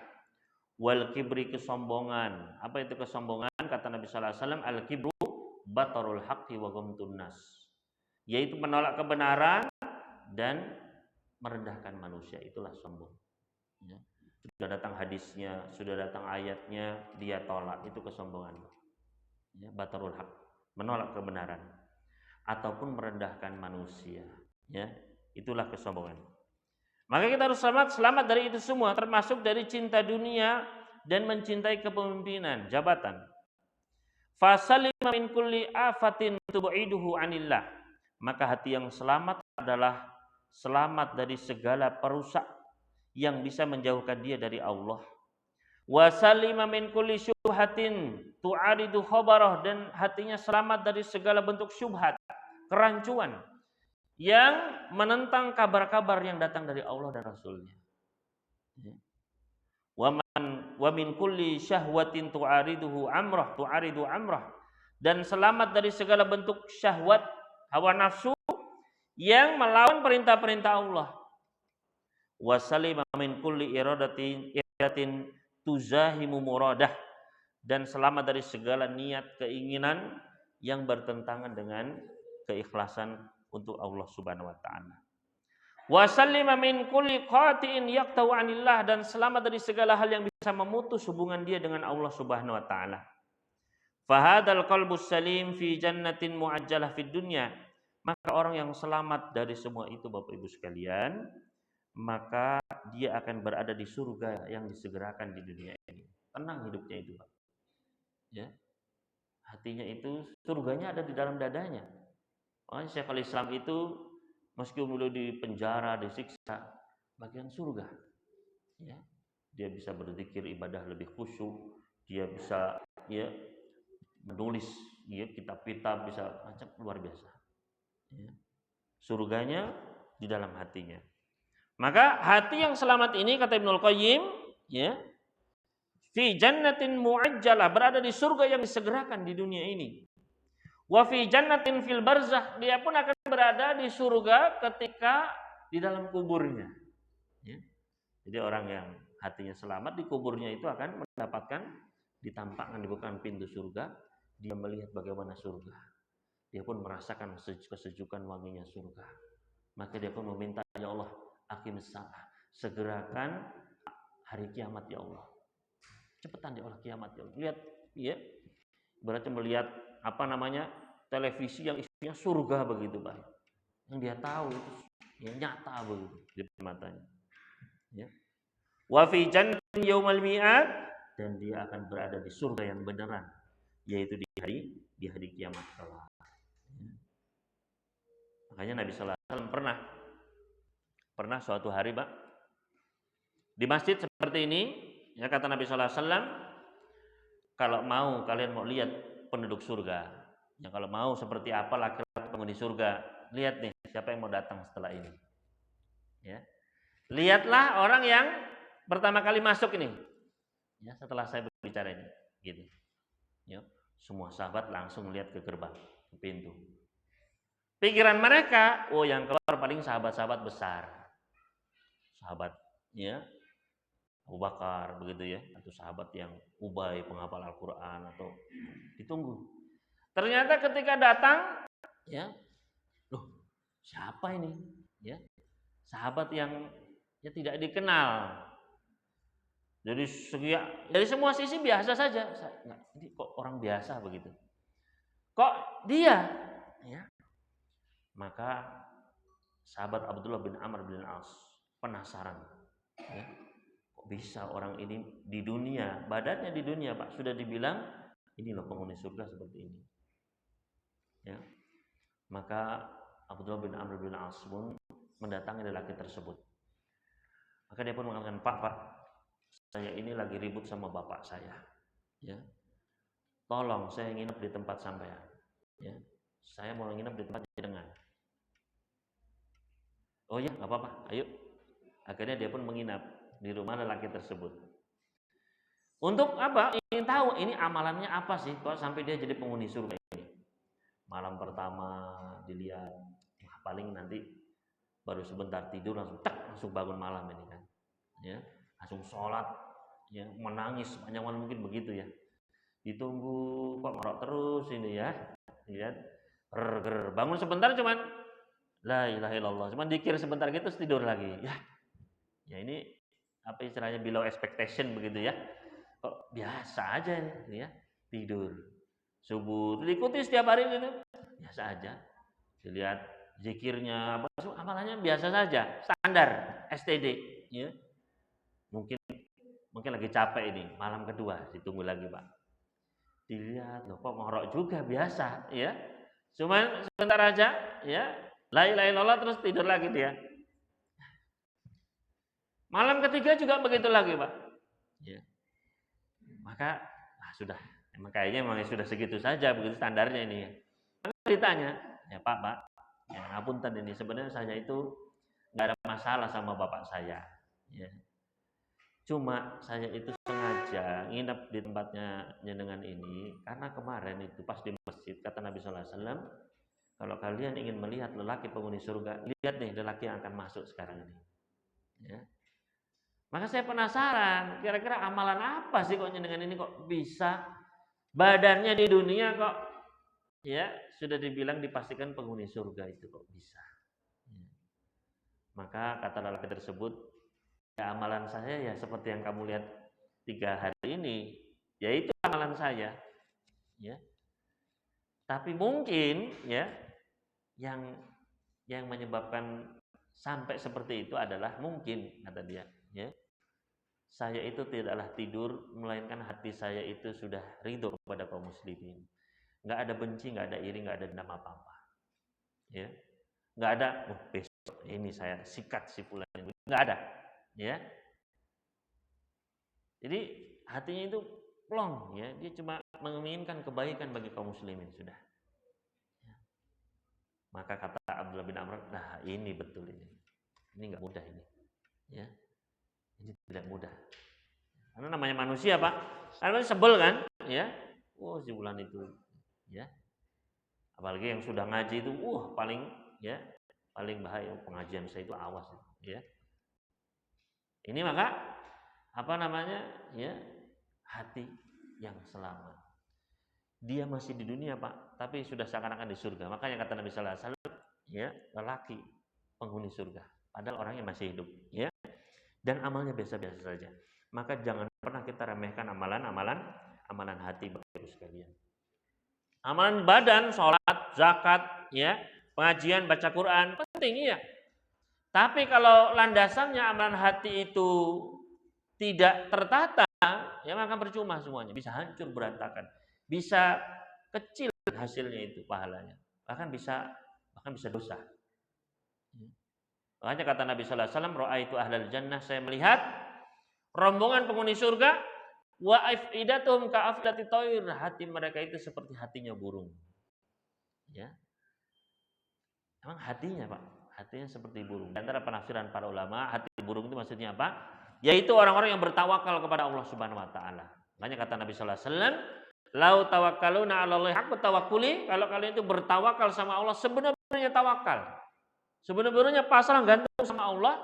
Wal kibri, kesombongan. Apa itu kesombongan? Kata Nabi sallallahu alaihi wasallam, al kibru batarul haqqi wa ghamtun nas, yaitu menolak kebenaran dan merendahkan manusia. Itulah sombong, ya. Sudah datang hadisnya, sudah datang ayatnya, dia tolak, itu kesombongan, ya. Batarul haq, menolak kebenaran ataupun merendahkan manusia, ya, itulah kesombongan. Maka kita harus selamat dari itu semua, termasuk dari cinta dunia dan mencintai kepemimpinan, jabatan. Fasalima min kulli afatin tub'iduhu anillah, maka hati yang selamat adalah selamat dari segala perusak yang bisa menjauhkan dia dari Allah. Wasalima min kulli syubhatin tu'aridu khabarah, dan hatinya selamat dari segala bentuk syubhat, kerancuan yang menentang kabar-kabar yang datang dari Allah dan Rasulnya. Wa min kulli syahwatin tu'aridu amrah, dan selamat dari segala bentuk syahwat, hawa nafsu yang melawan perintah-perintah Allah. Wasalima min kulli iradatin tuzahimu muradah, dan selamat dari segala niat keinginan yang bertentangan dengan keikhlasan untuk Allah Subhanahu wa taala. Wasallima min kulli qatiin yaqtau anillah, dan selamat dari segala hal yang bisa memutus hubungan dia dengan Allah Subhanahu wa taala. Fahadal qalbus salim fi jannatin muajjalah fid dunya, maka orang yang selamat dari semua itu, Bapak Ibu sekalian, maka dia akan berada di surga yang disegerakan di dunia ini. Tenang hidupnya itu, Pak. Ya. Hatinya itu, surganya ada di dalam dadanya. Makanya Syekhul Islam itu meskipun beliau di penjara, disiksa, bagian surga. Ya. Dia bisa berzikir, ibadah lebih khusyuk, dia bisa, ya, menulis, ya, kitab-kitab, bisa macam luar biasa. Ya. Surganya di dalam hatinya. Maka hati yang selamat ini, kata Ibnul Qayyim, ya, fi jannatin muajjalah, berada di surga yang disegerakan di dunia ini. Wa fi jannatin fil barzakh, dia pun akan berada di surga ketika di dalam kuburnya. Ya. Jadi orang yang hatinya selamat di kuburnya itu akan mendapatkan, ditampakkan, dibukakan pintu surga, dia melihat bagaimana surga. Dia pun merasakan kesejukan wanginya surga. Maka dia pun meminta, ya Allah, aqimis saah, segerakan hari kiamat ya Allah. Cepetan ya Allah kiamat ya Allah. Lihat, ya. Berarti melihat televisi yang isinya surga begitu, Pak. Yang dia tahu itu yang nyata begitu di matanya. Ya. Wa fi jannatin yaumal mi'ad, dan dia akan berada di surga yang beneran, yaitu di hari kiamat kelak. Ya. Makanya Nabi sallallahu alaihi wasallam pernah suatu hari, Pak, di masjid seperti ini, ya, kata Nabi sallallahu alaihi wasallam, kalau kalian mau lihat penduduk surga. Ya, kalau mau seperti apa laki-laki penghuni surga, lihat nih siapa yang mau datang setelah ini. Ya. Lihatlah orang yang pertama kali masuk ini. Ya, setelah saya berbicara ini, gitu. Ya, semua sahabat langsung lihat ke gerbang, ke pintu. Pikiran mereka, oh yang keluar paling sahabat-sahabat besar. Sahabat, ya, Abu Bakar begitu ya, atau sahabat yang Ubay penghafal Al-Qur'an atau ditunggu. Ternyata ketika datang, ya, loh, siapa ini? Ya, sahabat yang ya tidak dikenal. Jadi dari semua sisi biasa saja. Ini kok orang biasa begitu? Kok dia? Ya. Maka sahabat Abdullah bin Amr bin As penasaran. Ya. Kok bisa orang ini di dunia, badannya di dunia Pak, sudah dibilang ini loh penghuni surga seperti ini. Ya. Maka Abdullah bin Amr bin As pun mendatangi lelaki tersebut. Maka dia pun mengatakan, Pak, saya ini lagi ribut sama bapak saya. Ya. Tolong saya nginep di tempat sampean. Ya. Saya mau nginep di tempat jenengan. Oh ya, nggak apa-apa, ayo. Akhirnya dia pun menginap di rumah lelaki tersebut. Untuk apa? Ingin tahu ini amalannya apa sih kok sampai dia jadi penghuni surga ini. Malam pertama dilihat, paling nanti baru sebentar tidur langsung bangun malam ini kan. Ya, langsung sholat, ya, menangis sepanjang malam mungkin begitu ya. Ditunggu kok merok terus ini ya. Lihat, bangun sebentar cuman la ilaha illallah, cuman dikir sebentar gitu tidur lagi. Ya ini apa istilahnya below expectation begitu ya. Kok biasa aja ini ya, tidur. Subuh diikuti setiap hari gitu. Biasa aja. Dilihat zikirnya, amalannya biasa saja, standar STD ya. Mungkin lagi capek ini, malam kedua ditunggu lagi Pak. Dilihat loh kok ngorok juga biasa ya. Cuman sebentar aja ya, la ilaha illallah terus tidur lagi dia. Malam ketiga juga begitu lagi Pak. Ya. Maka sudah, kayaknya memang sudah segitu saja begitu standarnya ini ya. Maka ditanya, ya Pak, ya ngapunten ini sebenarnya saya itu nggak ada masalah sama bapak saya. Ya. Cuma saya itu sengaja nginep di tempatnya jenengan ini karena kemarin itu pas di masjid kata Nabi Sallallahu Alaihi Wasallam, kalau kalian ingin melihat lelaki penghuni surga, lihat nih lelaki yang akan masuk sekarang ini. Ya. Maka saya penasaran, kira-kira amalan apa sih kok jenengan ini kok bisa badannya di dunia kok ya sudah dibilang dipastikan penghuni surga itu kok bisa. Ya. Maka kata lelaki tersebut, ya amalan saya ya seperti yang kamu lihat 3 hari ini, yaitu amalan saya. Ya. Tapi mungkin ya yang menyebabkan sampai seperti itu adalah mungkin kata dia, ya. Saya itu tidaklah tidur melainkan hati saya itu sudah ridho kepada kaum muslimin. Enggak ada benci, enggak ada iri, enggak ada dendam apa-apa. Ya. Enggak ada besok ini saya sikat si fulan ini. Enggak ada. Ya. Jadi hatinya itu plong ya, dia cuma menginginkan kebaikan bagi kaum muslimin sudah. Ya. Maka kata Abdullah bin Amr, nah ini betul ini. Ini enggak mudah ini. Ya. Ini tidak mudah. Karena namanya manusia, Pak. Karena sebel kan, ya. Si bulan itu, ya. Apalagi yang sudah ngaji itu, paling bahaya pengajian saya itu awas, ya. Ini maka ya, hati yang selamat. Dia masih di dunia, Pak, tapi sudah seakan-akan di surga. Makanya kata Nabi Sallallahu Alaihi Wasallam, ya, lelaki penghuni surga. Padahal orangnya masih hidup, ya. Dan amalnya biasa-biasa saja. Maka jangan pernah kita remehkan amalan hati Bapak Ibu sekalian. Amalan badan, sholat, zakat, ya, pengajian, baca Quran, penting ya. Tapi kalau landasannya amalan hati itu tidak tertata, ya maka percuma semuanya. Bisa hancur berantakan. Bisa kecil hasilnya itu pahalanya. Bahkan bisa dosa. Makanya kata Nabi Sallallahu Alaihi Wasallam, "Ra'aitu ahlal jannah," saya melihat rombongan penghuni surga Wa afidatuhum ka'afidati thair, hati mereka itu seperti hatinya burung. Ya. Emang hatinya, Pak, hatinya seperti burung. Di antara penafsiran para ulama, hati burung itu maksudnya apa? Yaitu orang-orang yang bertawakal kepada Allah Subhanahu wa taala. Makanya kata Nabi sallallahu alaihi wasallam, "Lau tawakkaluna 'alallahi haqqa tawakkuli", kalau kalian itu bertawakal sama Allah sebenar-benarnya tawakal, sebenar-benarnya pasrah gantung sama Allah,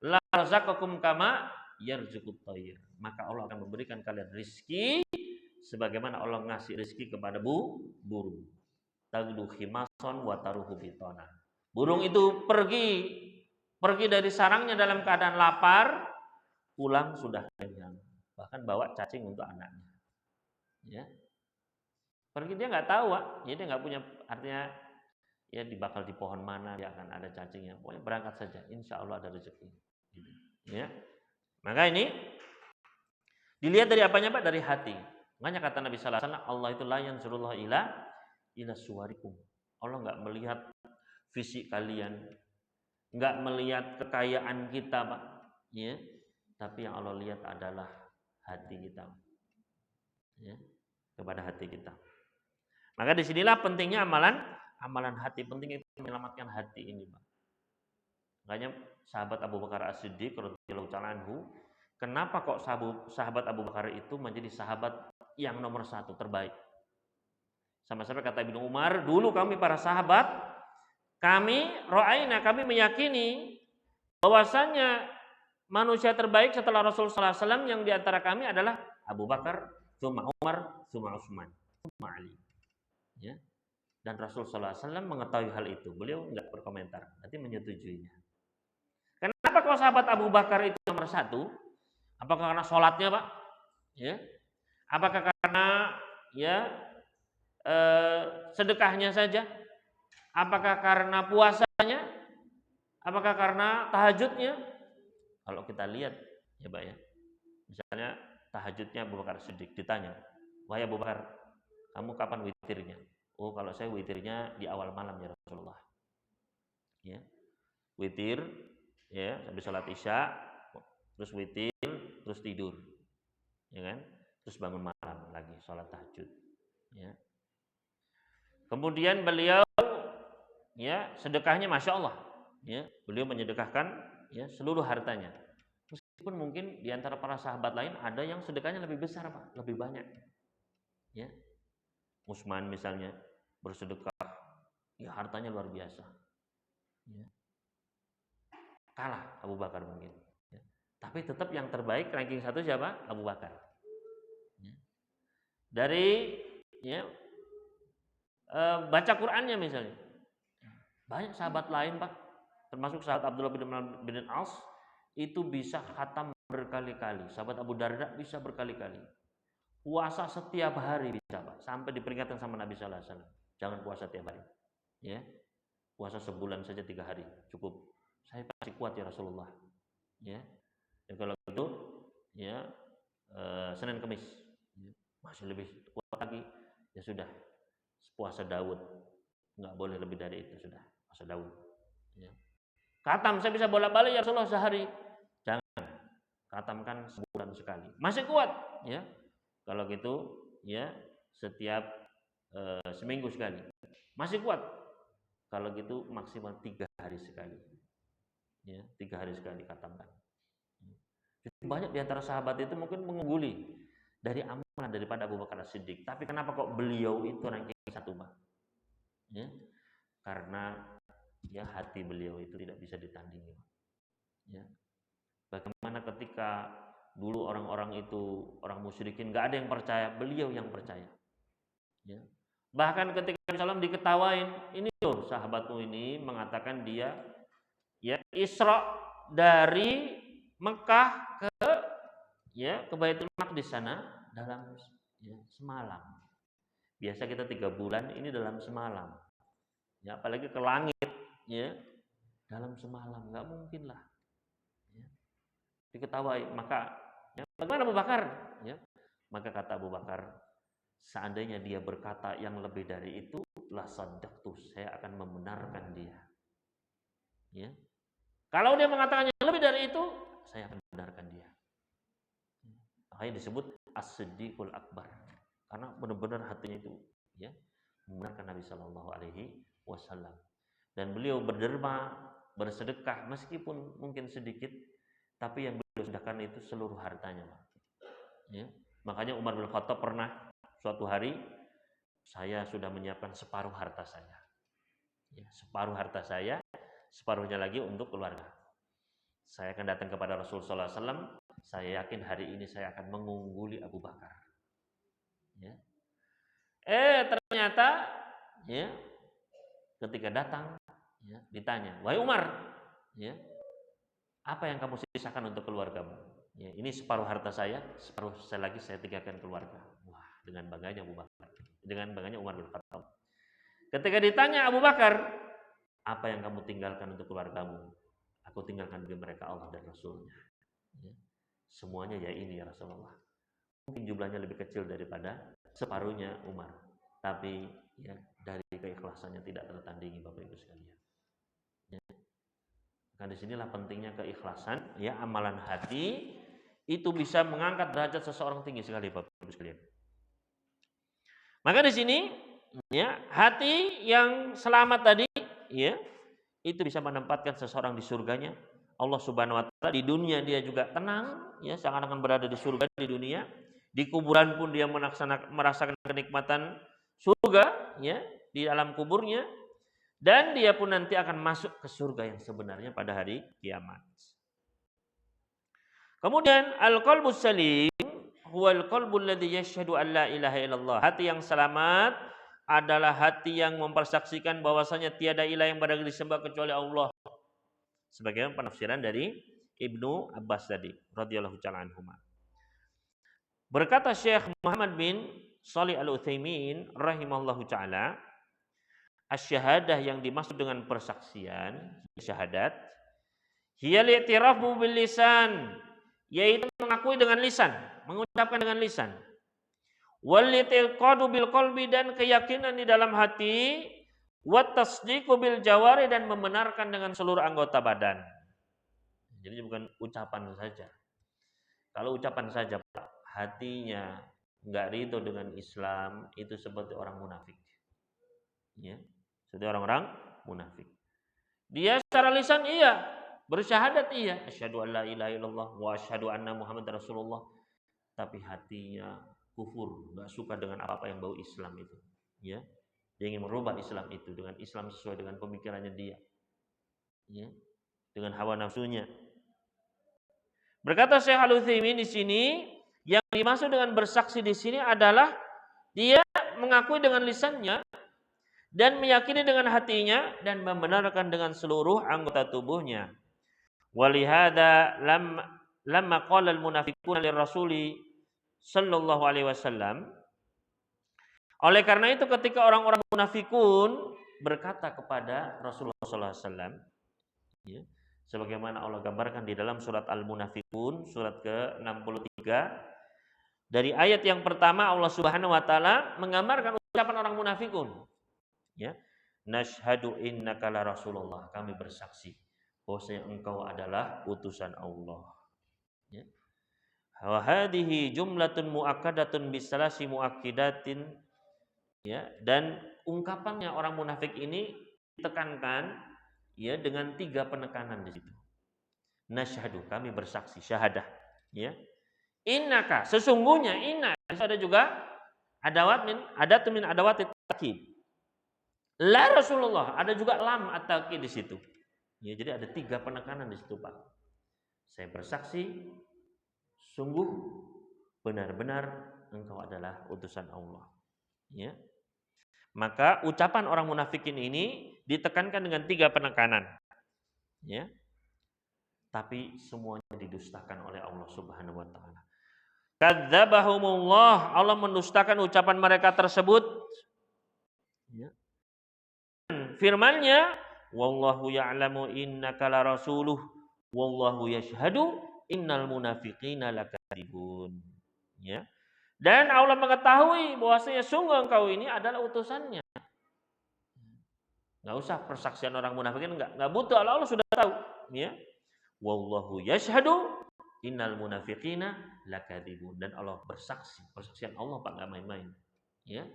la razaqakum kama yarzuqut thair. Maka Allah akan memberikan kalian rezeki sebagaimana Allah ngasih rezeki kepada burung. Tagdu khimason wa taruhu bitona. Burung itu pergi dari sarangnya dalam keadaan lapar, pulang sudah kenyang, bahkan bawa cacing untuk anaknya. Ya, pergi dia nggak tahu, Pak. Jadi dia nggak punya, artinya ya dibakal di pohon mana dia akan ada cacingnya. Pokoknya berangkat saja, insya Allah ada rezeki. Ya, maka ini dilihat dari apanya, Pak? Dari hati. Makanya kata Nabi sallallahu alaihi wasallam, Allah itu la yanzurullah ila suwarikum. Allah nggak melihat fisik kalian, nggak melihat kekayaan kita, Pak. Ya, tapi yang Allah lihat adalah hati kita. Ya, kepada hati kita. Maka disinilah pentingnya amalan hati. Penting itu menyelamatkan hati ini, Pak. Makanya sahabat Abu Bakar As-Siddiq radhiyallahu ta'ala anhu, kenapa kok sahabat Abu Bakar itu menjadi sahabat yang nomor satu terbaik? Sama-sama kata Ibnu Umar, dulu kami para sahabat, kami meyakini bahwasanya manusia terbaik setelah Rasul sallallahu alaihi wasallam yang diantara kami adalah Abu Bakar, tsumma Umar, tsumma Utsman, tsumma Ali. Ya. Dan Rasul sallallahu alaihi wasallam mengetahui hal itu. Beliau enggak berkomentar, berarti menyetujuinya. Kenapa kok sahabat Abu Bakar itu nomor satu? Apakah karena sholatnya, Pak? Ya. Apakah karena sedekahnya saja? Apakah karena puasanya? Apakah karena tahajudnya? Kalau kita lihat ya, Pak ya. Misalnya tahajudnya Abu Bakar Siddiq, ditanya, "Wahai Abu Bakar, kamu kapan witirnya?" "Oh, kalau saya witirnya di awal malam ya Rasulullah." Ya. Witir ya, habis sholat Isya, terus witir, terus tidur. Ya kan? Terus bangun malam lagi sholat tahajud. Ya. Kemudian beliau ya sedekahnya Masya Allah, ya, beliau menyedekahkan ya seluruh hartanya. Meskipun mungkin di antara para sahabat lain ada yang sedekahnya lebih besar, Pak, lebih banyak. Ya. Utsman misalnya bersedekah, ya hartanya luar biasa. Ya. Kalah Abu Bakar mungkin. Ya. Tapi tetap yang terbaik ranking satu siapa? Abu Bakar. Ya. Dari ya baca Qur'annya misalnya. Banyak sahabat lain, Pak, termasuk sahabat Abdullah bin As itu bisa khatam berkali-kali. Sahabat Abu Darda bisa berkali-kali. Puasa setiap hari bisa, Pak, sampai diperingatkan sama Nabi sallallahu alaihi wasallam. Jangan puasa tiap hari. Ya. Puasa sebulan saja 3 hari cukup. Saya pasti kuat ya Rasulullah. Ya. Dan kalau gitu ya Senin Kamis ya, masih lebih kuat lagi. Ya sudah. Puasa Daud, nggak boleh lebih dari itu, sudah puasa Daud. Ya. Khatam saya bisa bolak-balik ya Rasulullah sehari. Jangan, khatamkan sebulan sekali. Masih kuat, ya. Kalau gitu, ya setiap seminggu sekali. Masih kuat. Kalau gitu maksimal 3 hari sekali. Ya, 3 hari sekali khatamkan. Banyak di antara sahabat itu mungkin mengungguli dari amalan daripada Abu Bakar As-Siddiq. Tapi kenapa kok beliau itu ranking satu, Pak? Ya, karena ya hati beliau itu tidak bisa ditandingi. Ya. Bagaimana ketika dulu orang-orang itu, orang musyrikin, nggak ada yang percaya, beliau yang percaya. Ya. Bahkan ketika Nabi SAW diketawain, ini loh sahabatmu ini mengatakan dia ya Isra dari Mekah ke Baitul Maqdis sana dalam ya, semalam. Biasa kita 3 bulan, ini dalam semalam. Ya, apalagi ke langit, ya, dalam semalam, nggak mungkin lah. Ya. Diketawai, maka ya, bagaimana Abu Bakar? Ya. Maka kata Abu Bakar, seandainya dia berkata yang lebih dari itu, la saddaqtu, saya akan membenarkan dia. Ya. Kalau dia mengatakan yang lebih dari itu, saya akan membenarkan dia. Makanya disebut as-siddiqul akbar. Karena benar-benar hatinya itu ya membenarkan Nabi Shallallahu alaihi wasallam. Dan beliau berderma, bersedekah meskipun mungkin sedikit, tapi yang beliau sedekahkan itu seluruh hartanya. Ya. Makanya Umar bin Khattab pernah suatu hari, saya sudah menyiapkan separuh harta saya. Ya, separuh harta saya, separuhnya lagi untuk keluarga. Saya akan datang kepada Rasulullah SAW. Saya yakin hari ini saya akan mengungguli Abu Bakar. Ya. Ternyata, ya, ketika datang, ya, ditanya, wahai Umar, ya, apa yang kamu sisakan untuk keluargamu? Ya, ini separuh harta saya, separuh saya lagi saya tinggalkan keluarga. Wah, dengan bangganya Abu Bakar, dengan bangganya Umar bin Khattab. Ketika ditanya Abu Bakar, apa yang kamu tinggalkan untuk keluargamu? Aku tinggalkan bagi mereka Allah dan Rasulnya. Ya. Semuanya ya ini ya Rasulullah. Mungkin jumlahnya lebih kecil daripada separuhnya Umar, tapi ya dari keikhlasannya tidak tertandingi Bapak Ibu sekalian. Ya. Nah, disinilah pentingnya keikhlasan. Ya, amalan hati itu bisa mengangkat derajat seseorang tinggi sekali Bapak Ibu sekalian. Maka di sini ya hati yang selamat tadi ya itu bisa menempatkan seseorang di surganya Allah Subhanahu wa taala. Di dunia dia juga tenang ya, seakan-akan berada di surga di dunia. Di kuburan pun dia merasakan kenikmatan surga ya di alam kuburnya, dan dia pun nanti akan masuk ke surga yang sebenarnya pada hari kiamat. Kemudian al-qalbus salim huwal qalbul ladzi yashhadu an la ilaha illallah. Hati yang selamat adalah hati yang mempersaksikan bahwasanya tiada ilah yang berhak disembah kecuali Allah. Sebagaimana penafsiran dari Ibnu Abbas tadi radhiyallahu ta'ala anhuma. Berkata Syekh Muhammad bin Shalih Al-Utsaimin rahimahullahu ta'ala, asy-syahadah yang dimaksud dengan persaksian, syahadat, hiya li'tirafu bil lisan, yaitu mengakui dengan lisan, mengucapkan dengan lisan. Wal i'tiqadu bil qalbi, dan keyakinan di dalam hati, wat tasdiqu bil jawari, dan membenarkan dengan seluruh anggota badan. Jadi bukan ucapan saja. Kalau ucapan saja Pak, hatinya enggak ridho dengan Islam, itu seperti orang munafik. Ya, seperti orang-orang munafik. Dia secara lisan iya, bersyahadat iya, asyhadu an la ilaha illallah wa asyhadu anna Muhammadar Rasulullah, tapi hatinya kufur, enggak suka dengan apa-apa yang bau Islam itu. Ya. Dia ingin merubah Islam itu dengan Islam sesuai dengan pemikirannya dia. Ya. Dengan hawa nafsunya. Berkata Syekh Al-Utsaimin di sini, yang dimaksud dengan bersaksi di sini adalah dia mengakui dengan lisannya dan meyakini dengan hatinya dan membenarkan dengan seluruh anggota tubuhnya. Walihada lamma qala al-munafiquna lirrasuli sallallahu alaihi wasallam, oleh karena itu ketika orang-orang munafikun berkata kepada Rasulullah sallallahu alaihi wasallam, ya, sebagaimana Allah gambarkan di dalam surat Al-Munafiqun surat ke-63, dari ayat yang pertama Allah Subhanahu wa taala menggambarkan ucapan orang munafikun. Ya. Nashhadu innaka la Rasulullah, kami bersaksi bahwasanya engkau adalah utusan Allah. Ya. Wa hadhihi jumlatun muakkadatun bisalasi muakkidatin, ya, dan ungkapannya orang munafik ini ditekankan ya dengan 3 penekanan di situ. Nashhadu, kami bersaksi, syahadah, ya. Innaka, sesungguhnya, inna itu ada juga adatun min adawati ta'kid. La Rasulullah, ada juga lam at-ta'kid di situ. Ya, jadi ada 3 penekanan di situ, Pak. Saya bersaksi sungguh benar-benar engkau adalah utusan Allah. Ya. Maka ucapan orang munafikin ini ditekankan dengan 3 penekanan. Ya. Tapi semuanya didustakan oleh Allah Subhanahu wa taala. Kadzabahumullah, Allah mendustakan ucapan mereka tersebut. Ya. Firman-Nya, wallahu ya'lamu innaka la rasuluh wallahu yashhadu innal munafiqina lakadzibun. Ya. Dan Allah mengetahui bahwasanya sungguh engkau ini adalah utusannya. Enggak usah persaksian orang munafikin, enggak butuh, Allah sudah tahu, ya. Wallahu yashhadu, innal munafiqina lakadzibun, dan Allah bersaksi, persaksian Allah Pak, enggak main-main. Ya.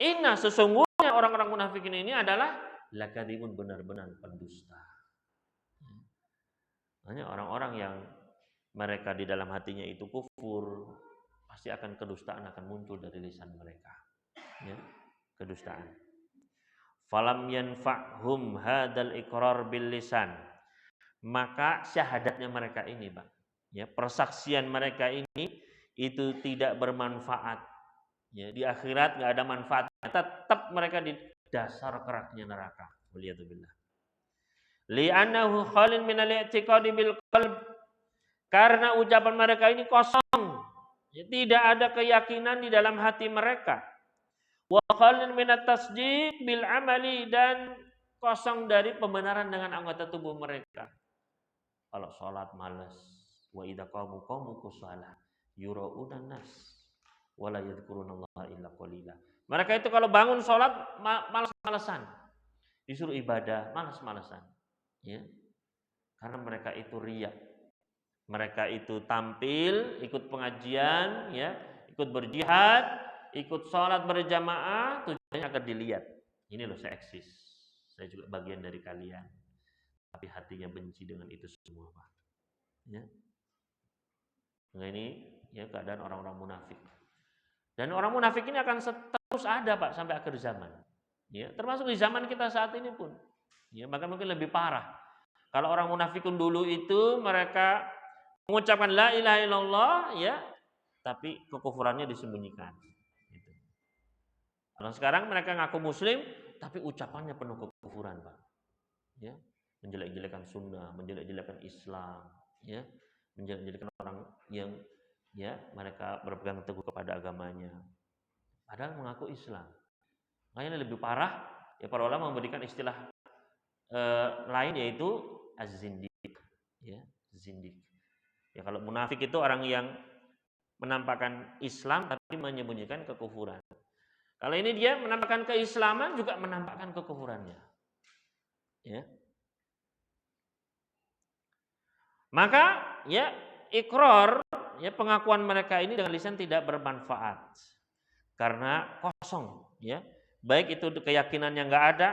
Inna, sesungguhnya orang-orang munafikin ini adalah lakadzibun, benar-benar pendusta. Hanya orang-orang yang mereka di dalam hatinya itu kufur, pasti akan kedustaan akan muncul dari lisan mereka. Ya, kedustaan. Falam yanfa'hum hadzal iqrar bil lisan. Maka syahadatnya mereka ini, Pak. Ya, persaksian mereka ini itu tidak bermanfaat. Ya, di akhirat enggak ada manfaat. Tetap mereka di dasar keraknya neraka. Waliyadzubillah. Li'annahu khalin minal i'tiqadi bil qalb. Karena ucapan mereka ini kosong. Ya, tidak ada keyakinan di dalam hati mereka. Wa khalin minat tasdiq bil amali, dan kosong dari pembenaran dengan anggota tubuh mereka. Kalau sholat malas, wa idza qamu kusala yura'unan nas wa la yadhkurunallaha illa qalila. Mereka itu kalau bangun sholat malas-malasan, disuruh ibadah malas-malasan. Ya. Karena mereka itu riya. Mereka itu tampil, ikut pengajian, ya, ikut berjihad, ikut sholat berjamaah, tujuannya agar dilihat. Ini loh, saya eksis, saya juga bagian dari kalian. Tapi hatinya benci dengan itu semua, Pak. Ya. Nah, ini ya keadaan orang-orang munafik. Dan orang munafik ini akan terus ada, Pak, sampai akhir zaman. Ya, termasuk di zaman kita saat ini pun. Ya, bahkan mungkin lebih parah. Kalau orang munafikun dulu itu mereka mengucapkan la ilaha illallah, ya, tapi kekufurannya disembunyikan. Gitu. Kalau sekarang mereka ngaku muslim, tapi ucapannya penuh kekufuran, Pak. Ya, menjelek-jelekan sunnah, menjelek-jelekan Islam, ya, menjelek-jelekan orang yang ya mereka berpegang teguh kepada agamanya, padahal mengaku Islam. Makanya lebih parah, ya, para ulama memberikan istilah lain, yaitu az-zindiq, ya, zindiq. Ya, kalau munafik itu orang yang menampakkan Islam tapi menyembunyikan kekufuran. Kalau ini dia menampakkan keislaman juga menampakkan kekufurannya. Ya. Maka ya ikrar, ya, pengakuan mereka ini dengan lisan tidak bermanfaat karena kosong, ya. Baik itu keyakinan yang enggak ada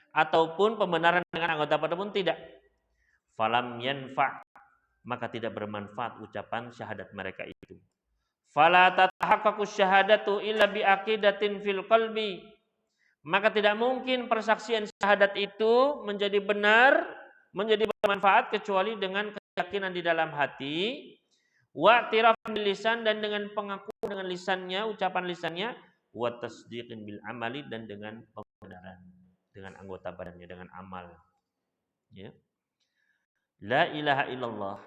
ataupun pembenaran dengan anggota badan pun tidak. Falam yanfa, maka tidak bermanfaat ucapan syahadat mereka itu. Fala tatahaqqaqu syahadatu illa bi aqidatin fil qalbi. Maka tidak mungkin persaksian syahadat itu menjadi benar, menjadi bermanfaat kecuali dengan keyakinan di dalam hati, wa tirafan bil lisan, dan dengan pengakuan dengan lisannya, ucapan lisannya, wa tasdiqin bil amali, dan dengan pembenaran dengan anggota badannya, dengan amal. Ya. La ilaha illallah.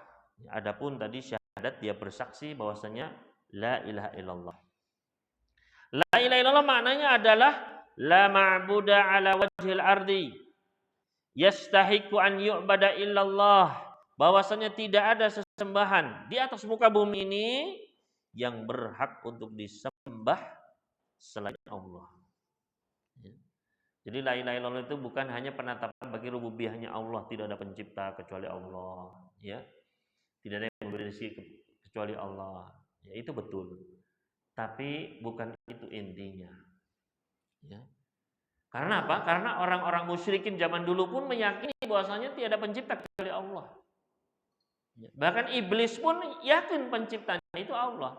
Adapun tadi syahadat, dia bersaksi bahwasanya la ilaha illallah. La ilaha illallah maknanya adalah la ma'buda ala wajhil ardi yastahiqu an yu'bada illallah, bahwasanya tidak ada sesembahan di atas muka bumi ini yang berhak untuk disembah selain Allah. Ya. Jadi la ilaha illallah itu bukan hanya penetapan bagi rububiyahnya Allah, tidak ada pencipta kecuali Allah, ya. Tidak ada yang memberi rezeki kecuali Allah. Ya, itu betul. Tapi bukan itu intinya. Ya. Karena apa? Karena orang-orang musyrikin zaman dulu pun meyakini bahwasanya tiada pencipta kecuali Allah. Ya. Bahkan iblis pun yakin penciptanya itu Allah.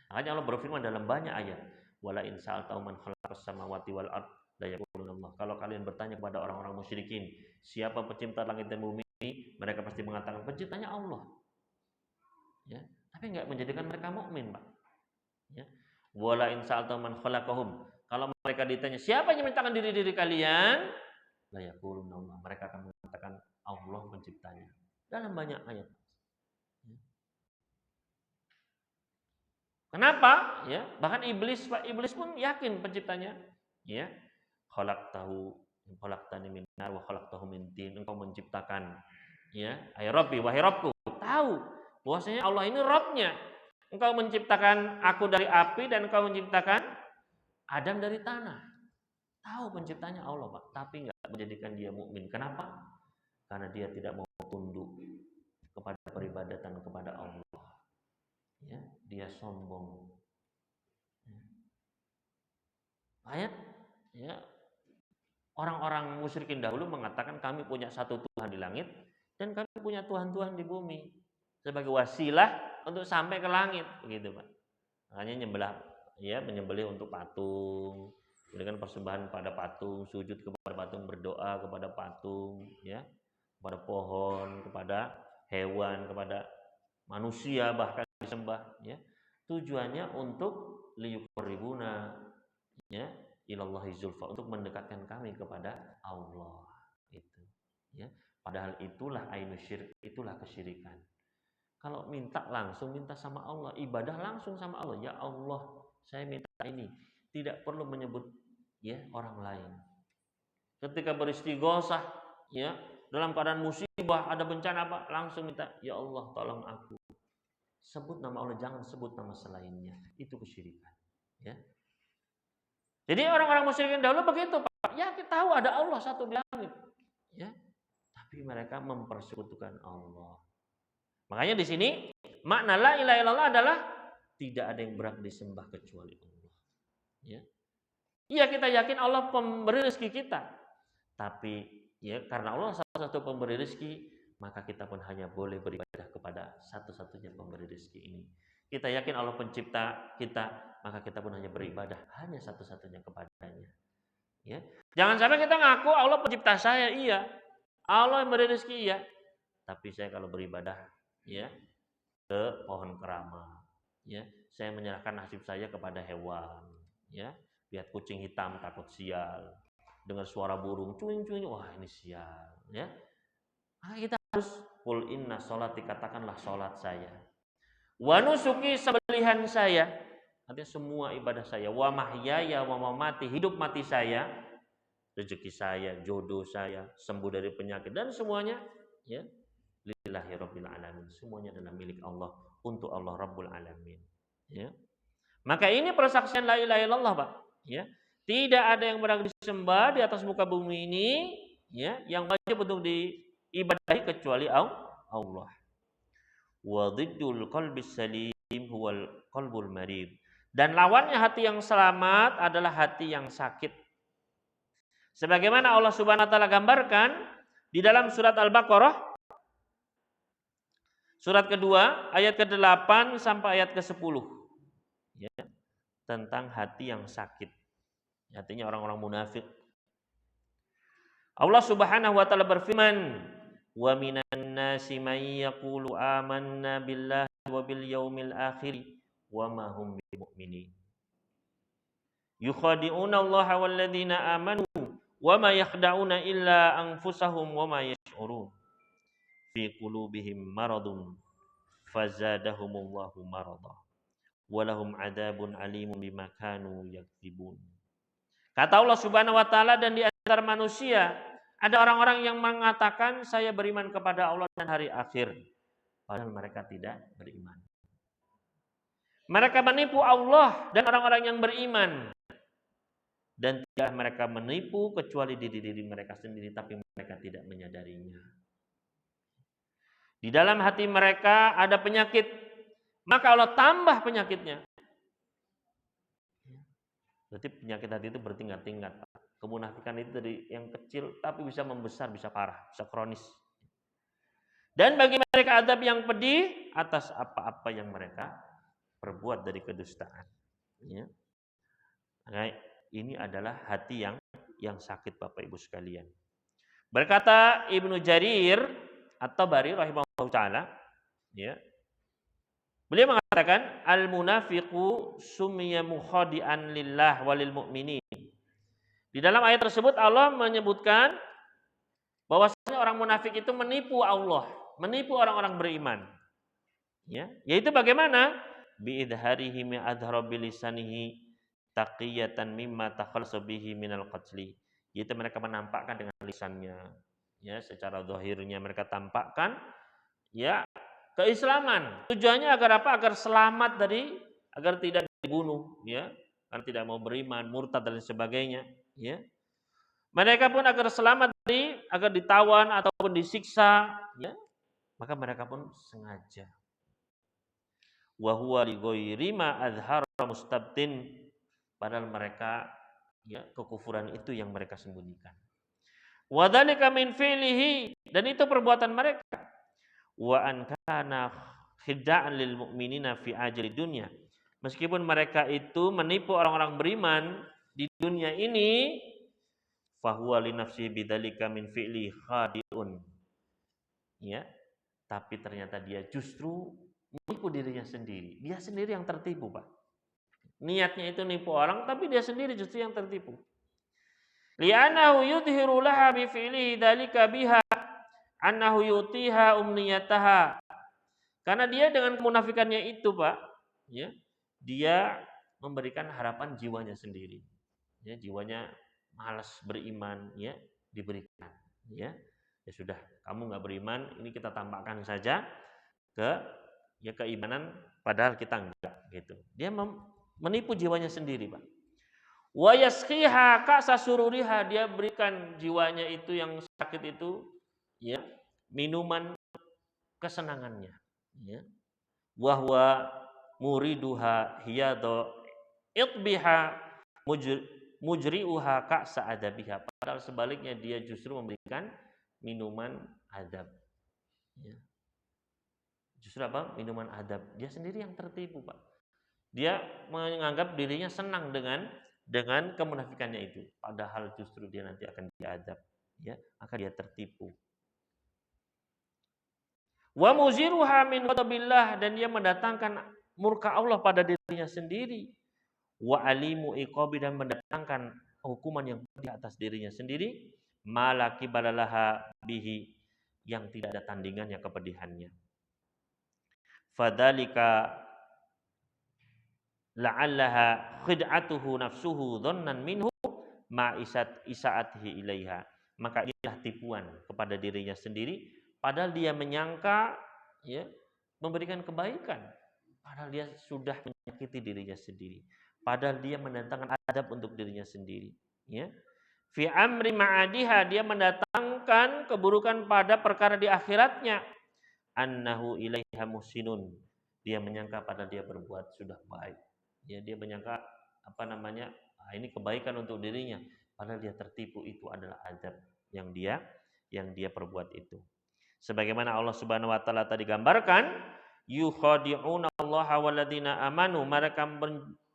Makanya Allah berfirman dalam banyak ayat, wala in sa'altahum man khalaqas samawati wal ard la yaquluna Allah. Kalau kalian bertanya kepada orang-orang musyrikin, siapa pencipta langit dan bumi, mereka pasti mengatakan penciptanya Allah. Ya, tapi enggak menjadikan mereka mukmin, Pak. Ya. Wala in sa'altahum man khalaqahum. Kalau mereka ditanya, siapa yang menciptakan diri kalian? La yaquluna Allah. Mereka akan mengatakan Allah penciptanya. Dalam banyak ayat. Ya. Kenapa? Ya, bahkan iblis pun yakin penciptanya. Ya, khalaqtani min nar wa khalaqtahu min tin. Engkau menciptakan, ya, ay Rabbi, wahai Rabbku. Tahu bahwasanya Allah ini Rabbnya. Engkau menciptakan aku dari api dan engkau menciptakan Adam dari tanah. Tahu penciptanya Allah, Pak, tapi enggak menjadikan dia mukmin. Kenapa? Karena dia tidak mau tunduk kepada peribadatan kepada Allah. Ya, dia sombong. Ayat ya, orang-orang musyrikin dahulu mengatakan kami punya satu Tuhan di langit dan kami punya Tuhan-Tuhan di bumi sebagai wasilah untuk sampai ke langit, begitu Pak. Makanya menyembelih untuk patung, memberikan persembahan pada patung, sujud kepada patung, berdoa kepada patung, ya, kepada pohon, kepada hewan, kepada manusia bahkan disembah, ya. Tujuannya untuk liyuqarribuna, ya, ilallahi zulfa, untuk mendekatkan kami kepada Allah, itu, ya. Padahal itulah ainus syirk, itulah kesyirikan. Kalau minta langsung, minta sama Allah, ibadah langsung sama Allah. Ya Allah, saya minta ini, tidak perlu menyebut ya orang lain. Ketika beristighosah, ya, dalam keadaan musibah, ada bencana apa, langsung minta, ya Allah tolong aku. Sebut nama Allah, jangan sebut nama selainnya. Itu kesyirikan, ya. Jadi orang-orang musyrikin dahulu begitu, Pak. Ya, kita tahu ada Allah satu di langit, ya. Tapi mereka mempersekutukan Allah. Makanya di sini makna la ilaha illallah adalah tidak ada yang berhak disembah kecuali Allah. Ya. Iya, kita yakin Allah pemberi rezeki kita. Tapi ya karena Allah salah satu pemberi rezeki, maka kita pun hanya boleh beribadah kepada satu-satunya pemberi rezeki ini. Kita yakin Allah pencipta kita, maka kita pun hanya beribadah hanya satu-satunya kepadanya. Ya. Jangan sampai kita ngaku Allah pencipta saya, iya. Allah yang beri rezeki, iya. Tapi saya kalau beribadah ya ke pohon kerama, ya, saya menyerahkan nasib saya kepada hewan, ya, lihat kucing hitam takut sial, dengar suara burung cuing-cuing, wah ini sial, ya. Kita harus qul inna sholati, katakanlah sholat saya, wa nusuki, sembelihan saya, artinya semua ibadah saya, wa mahyaya wa mamati, hidup mati saya, rezeki saya, jodoh saya, sembuh dari penyakit dan semuanya, ya, lillahi rabbil alamin, semuanya adalah milik Allah, untuk Allah Rabbul Alamin, ya. Maka ini persaksian la ilaha illallah, Pak, ya. Tidak ada yang berhak disembah di atas muka bumi ini, ya, yang wajib untuk diibadahi kecuali Allah. Wa dhiddul qalbis salim huwal qalbul marid. Dan lawannya hati yang selamat adalah hati yang sakit. Sebagaimana Allah Subhanahu wa taala gambarkan di dalam surat Al-Baqarah surat kedua, ayat ke-8 sampai ayat ke-10. Ya, tentang hati yang sakit. Artinya orang-orang munafik. Allah Subhanahu wa taala berfirman, "Wa minan nasi may yaqulu amanna billahi wa bil yaumil akhir wa ma hum bimumin. Yukhadi'una Allah wal ladzina amanu wa ma yakhda'una illa anfusahum wa ma yash'urun. Fi qulubihim maradun fazadahumullahu marada walahum adzabun alimun bima kanu yakdzibun." Kata Allah Subhanahu wa taala, dan di antara manusia ada orang-orang yang mengatakan saya beriman kepada Allah dan hari akhir, padahal mereka tidak beriman. Mereka menipu Allah dan orang-orang yang beriman, dan tidak mereka menipu kecuali diri mereka sendiri, tapi mereka tidak menyadarinya. Di dalam hati mereka ada penyakit, maka Allah tambah penyakitnya. Berarti penyakit hati itu bertingkat-tingkat. Kemunafikan itu dari yang kecil tapi bisa membesar, bisa parah, bisa kronis. Dan bagi mereka azab yang pedih atas apa-apa yang mereka perbuat dari kedustaan. Ya. Nah, ini adalah hati yang sakit, Bapak Ibu sekalian. Berkata Ibnu Jarir At-Tabari rahimahullah ta'ala, ya, beliau mengatakan al-munafiqu summiya mukhadi'an lillah walil mu'minin. Di dalam ayat tersebut Allah menyebutkan bahwasanya orang munafik itu menipu Allah, menipu orang-orang beriman. Ya, yaitu bagaimana? Bi idharihi mi adhara bilisanihi taqiyatan mimma takhallasa bihi minal qatli. Yaitu mereka menampakkan dengan lisannya, ya, secara zahirnya mereka tampakkan, ya, keislaman. Tujuannya agar apa? Agar selamat agar tidak dibunuh, ya, karena tidak mau beriman, murtad dan sebagainya, ya. Mereka pun agar selamat agar ditawan ataupun disiksa, ya. maka mereka pun sengaja. Wa huwa li ghairi ma azhara mustabtin, padahal mereka ya kekufuran itu yang mereka sembunyikan. Wa dzalika min fi'lihi, dan itu perbuatan mereka. Wa an kana khida'an lil mu'minina fi ajli dunya. Meskipun mereka itu menipu orang-orang beriman di dunia ini, fahuwa li nafsihi bidzalika min fi'li khadi'un. Ya, tapi ternyata dia justru menipu dirinya sendiri. Dia sendiri yang tertipu, Pak. Niatnya itu nipu orang, tapi dia sendiri justru yang tertipu. Li'annahu yudhiru laha bi fi'lihi dzalika biha annahu yutiha umniyataha. Karena dia dengan kemunafikannya itu, Pak, ya, dia memberikan harapan jiwanya sendiri. Ya, jiwanya malas beriman, ya, diberikan, ya. Ya sudah, kamu nggak beriman, ini kita tampakkan saja keimanan, padahal kita enggak, gitu. Dia menipu jiwanya sendiri, Pak. Wa yasqiha ka'sa sururiha, dia berikan jiwanya itu yang sakit itu, ya, minuman kesenangannya, ya. Wa huwa muriduha hiyadha itbiha mujri'uha ka'sa adabiha, padahal sebaliknya dia justru memberikan minuman adab, ya. Justru apa? Minuman adab. Dia sendiri yang tertipu, Pak. Dia menganggap dirinya senang dengan kemunafikannya itu, padahal justru dia nanti akan diadab, ya, maka dia tertipu. Wa muziruha min ghadabillah, dan dia mendatangkan murka Allah pada dirinya sendiri. Wa alimu iqabi, dan mendatangkan hukuman yang di atas dirinya sendiri. Malaki balalaha bihi, yang tidak ada tandingannya kepedihannya. Fadzalika la'allaha khid'atuhu nafsuhu dhannan minhu ma isaatihi ilaiha. Maka inilah tipuan kepada dirinya sendiri, padahal dia menyangka, ya, memberikan kebaikan, padahal dia sudah menyakiti dirinya sendiri, padahal dia mendatangkan adab untuk dirinya sendiri, ya. Fi amri ma'adiha, dia mendatangkan keburukan pada perkara di akhiratnya. Annahu ilaiha muhsinun, dia menyangka padahal dia berbuat sudah baik, ya, dia menyangka ini kebaikan untuk dirinya, padahal dia tertipu, itu adalah adab yang dia perbuat itu. Sebagaimana Allah Subhanahu wa taala tadi gambarkan, yukhadi'una Allaha walladzina amanu, mereka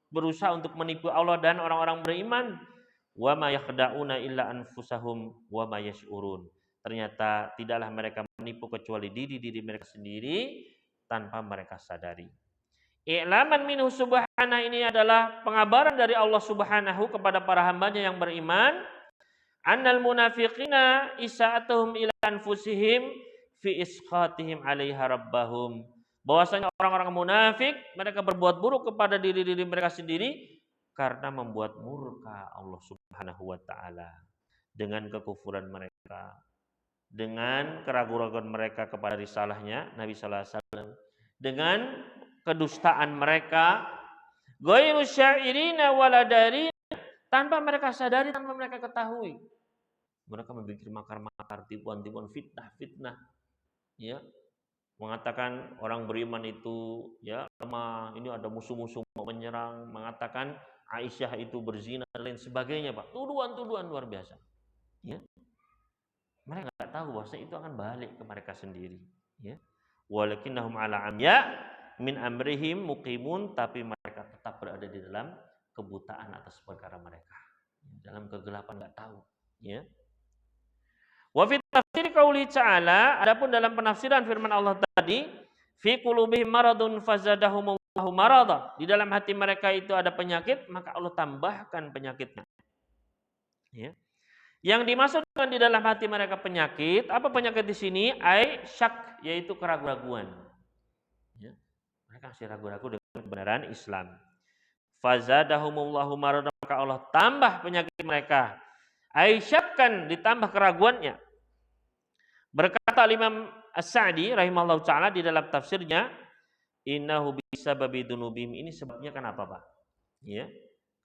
berusaha untuk menipu Allah dan orang-orang beriman. Wa ma yakhda'una illa anfusahum wa ma yash'urun. Ternyata tidaklah mereka menipu kecuali diri mereka sendiri tanpa mereka sadari. I'laman minhu subhanahu, ini adalah pengabaran dari Allah Subhanahu kepada para hambanya yang beriman. Annal munafiqina isa'atuhum ila anfusihim fi isqatihim 'alaiha rabbahum. Bahwasanya orang-orang munafik, mereka berbuat buruk kepada diri mereka sendiri karena membuat murka Allah Subhanahu wa taala dengan kekufuran mereka, dengan keraguan-raguan mereka kepada risalahnya Nabi sallallahu alaihi wasallam, dengan kedustaan mereka, ghairu syairina waladarina, tanpa mereka sadari, tanpa mereka ketahui. Mereka membuat makar-makar, tipuan-tipuan, fitnah, ya, mengatakan orang beriman itu, ya, lemah, ini ada musuh-musuh mau menyerang, mengatakan Aisyah itu berzina dan lain sebagainya, Pak. Tuduhan-tuduhan luar biasa, ya. Mereka nggak tahu bahwa itu akan balik ke mereka sendiri, ya. Walakinnahum ala amya min amrihim muqimun, tapi mereka tetap berada di dalam kebutaan atas perkara mereka, dalam kegelapan, nggak tahu, ya. Wa fi tafsir qauli ta'ala, adapun dalam penafsiran firman Allah tadi, fi qulubihim maradun fazadahumullahu marada, di dalam hati mereka itu ada penyakit, maka Allah tambahkan penyakitnya, ya. Yang dimaksudkan di dalam hati mereka penyakit, apa penyakit di sini? Ai syak, yaitu keraguan-raguan, ya. Mereka masih ragu-ragu dengan kebenaran Islam. Fazadahumullahu marada, maka Allah tambah penyakit mereka. Ai syakkan, ditambah keraguannya. Berkata Imam As-Sa'di rahimahullah ta'ala di dalam tafsirnya, innahu bisababi dunubihim, ini sebabnya kenapa, Pak? Ya.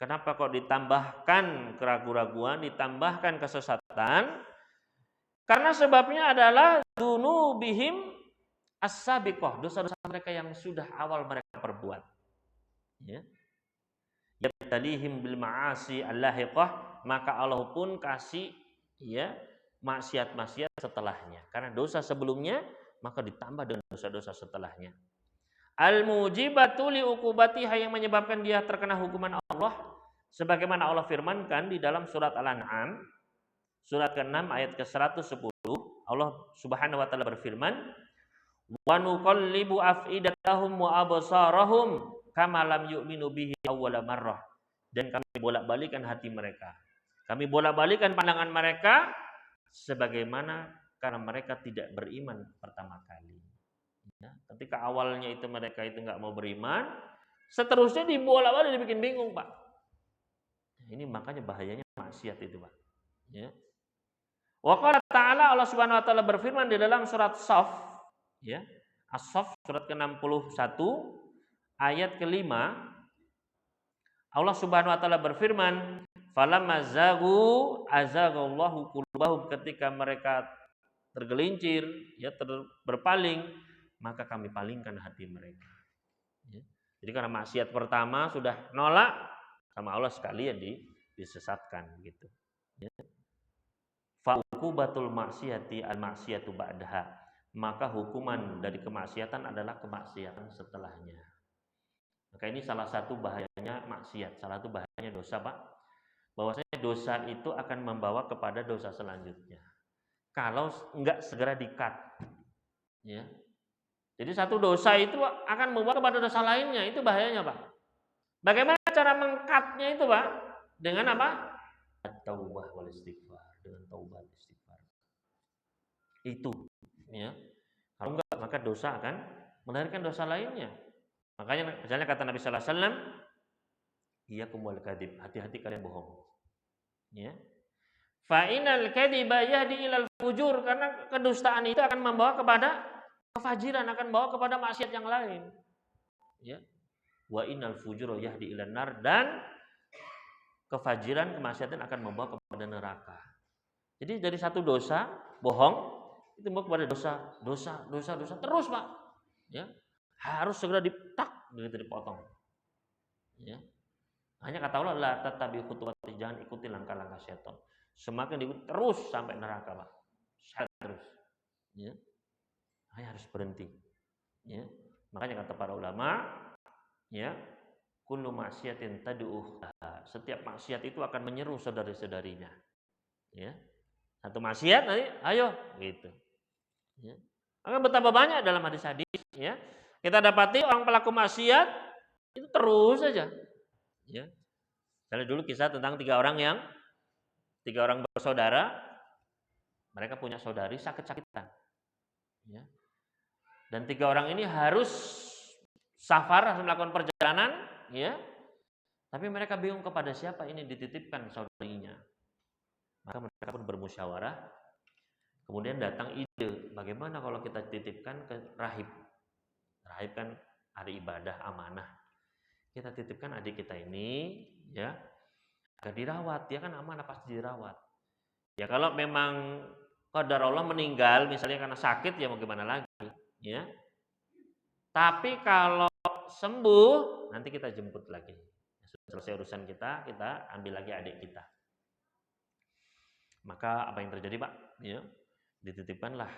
Kenapa kok ditambahkan keraguan-raguan, ditambahkan kesesatan? Karena sebabnya adalah dunubihim as-sabiqah, dosa-dosa mereka yang sudah awal mereka perbuat. Ya. Yabtalihim bil ma'asi allahiqah, maka Allah pun kasih ya maksiat-maksiat setelahnya. Karena dosa sebelumnya maka ditambah dengan dosa-dosa setelahnya. Al-mujibatu li uqubatiha, yang menyebabkan dia terkena hukuman Allah, sebagaimana Allah firmankan di dalam surat Al-An'am surat ke-6 ayat ke-110. Allah Subhanahu wa taala berfirman, wa nuqallibu afidatahum wa absarahum kama lam yu'minu bihi awwala marrah, dan kami bolak-balikan hati mereka, kami bolak-balikan pandangan mereka sebagaimana karena mereka tidak beriman pertama kali. Ya, ketika awalnya itu mereka itu nggak mau beriman, seterusnya dibolak-balik, dibikin bingung, Pak. Ini makanya bahayanya maksiat itu, Pak. Ya. Wa qala ta'ala, Allah Subhanahu wa taala berfirman di dalam surat Shaf, ya. As-Shaf surat ke-61 ayat ke-5. Allah Subhanahu wa taala berfirman, falamma zagu azaghallahu qulubahum, ketika mereka tergelincir, ya, berpaling, maka kami palingkan hati mereka. Ya. Jadi karena maksiat pertama sudah nolak, sama Allah sekalian disesatkan gitu. Ya. Fa'uqubatul maksiati al-maksiatu ba'daha, maka hukuman dari kemaksiatan adalah kemaksiatan setelahnya. Maka ini salah satu bahayanya maksiat, salah satu bahayanya dosa, Pak. Bahwasanya dosa itu akan membawa kepada dosa selanjutnya. Kalau enggak segera di-cut. Ya. Jadi satu dosa itu akan membawa kepada dosa lainnya, itu bahayanya, Pak. Bagaimana cara mengkatnya itu, Pak? Dengan apa? At-taubah wal istighfar, dengan taubat istighfar. Itu, ya. Kalau enggak, maka dosa akan melahirkan dosa lainnya. Makanya misalnya kata Nabi sallallahu alaihi wasallam, iyyakum wal kadzib, hati-hati kalian bohong. Ya. Fa inal kadziba yahdi ilal fujur, karena kedustaan itu akan membawa kepada kefajiran, akan membawa kepada maksiat yang lain. Ya. Wa innal fujura yahdi ilan nar, dan kefajiran, kemaksiatan akan membawa kepada neraka. Jadi dari satu dosa, bohong, itu membawa kepada dosa terus, Pak. Ya. Harus segera dipotong. Ya. Hanya kata Allah, la tatabi khutuwati, jangan ikuti langkah-langkah setan. Semakin diikuti terus sampai neraka, Pak. Terus. Ya. Hanya harus berhenti. Ya. Makanya kata para ulama, ya, kullu maksiatin tad'u, setiap maksiat itu akan menyeru saudari-saudarinya. Ya. Satu maksiat nanti ayo gitu. Ya. Akan betapa banyak dalam hadis-hadis, ya. Kita dapati orang pelaku maksiat itu terus saja. Ya. Misalnya dulu kisah tentang tiga orang bersaudara, mereka punya saudari sakit-sakitan. Ya. Dan tiga orang ini harus safar, harus melakukan perjalanan, ya. Tapi mereka bingung kepada siapa ini dititipkan saudarinya. Maka mereka pun bermusyawarah. Kemudian datang ide, bagaimana kalau kita titipkan ke rahib. Rahib kan ahli ibadah, amanah. Kita titipkan adik kita ini, ya, agar dirawat. Dia kan amanah, pasti dirawat. Ya kalau memang qadar Allah meninggal, misalnya karena sakit, ya mau gimana lagi, ya. Tapi kalau sembuh, nanti kita jemput lagi. Selesai urusan kita ambil lagi adik kita. Maka apa yang terjadi, Pak? Ya, dititipkanlah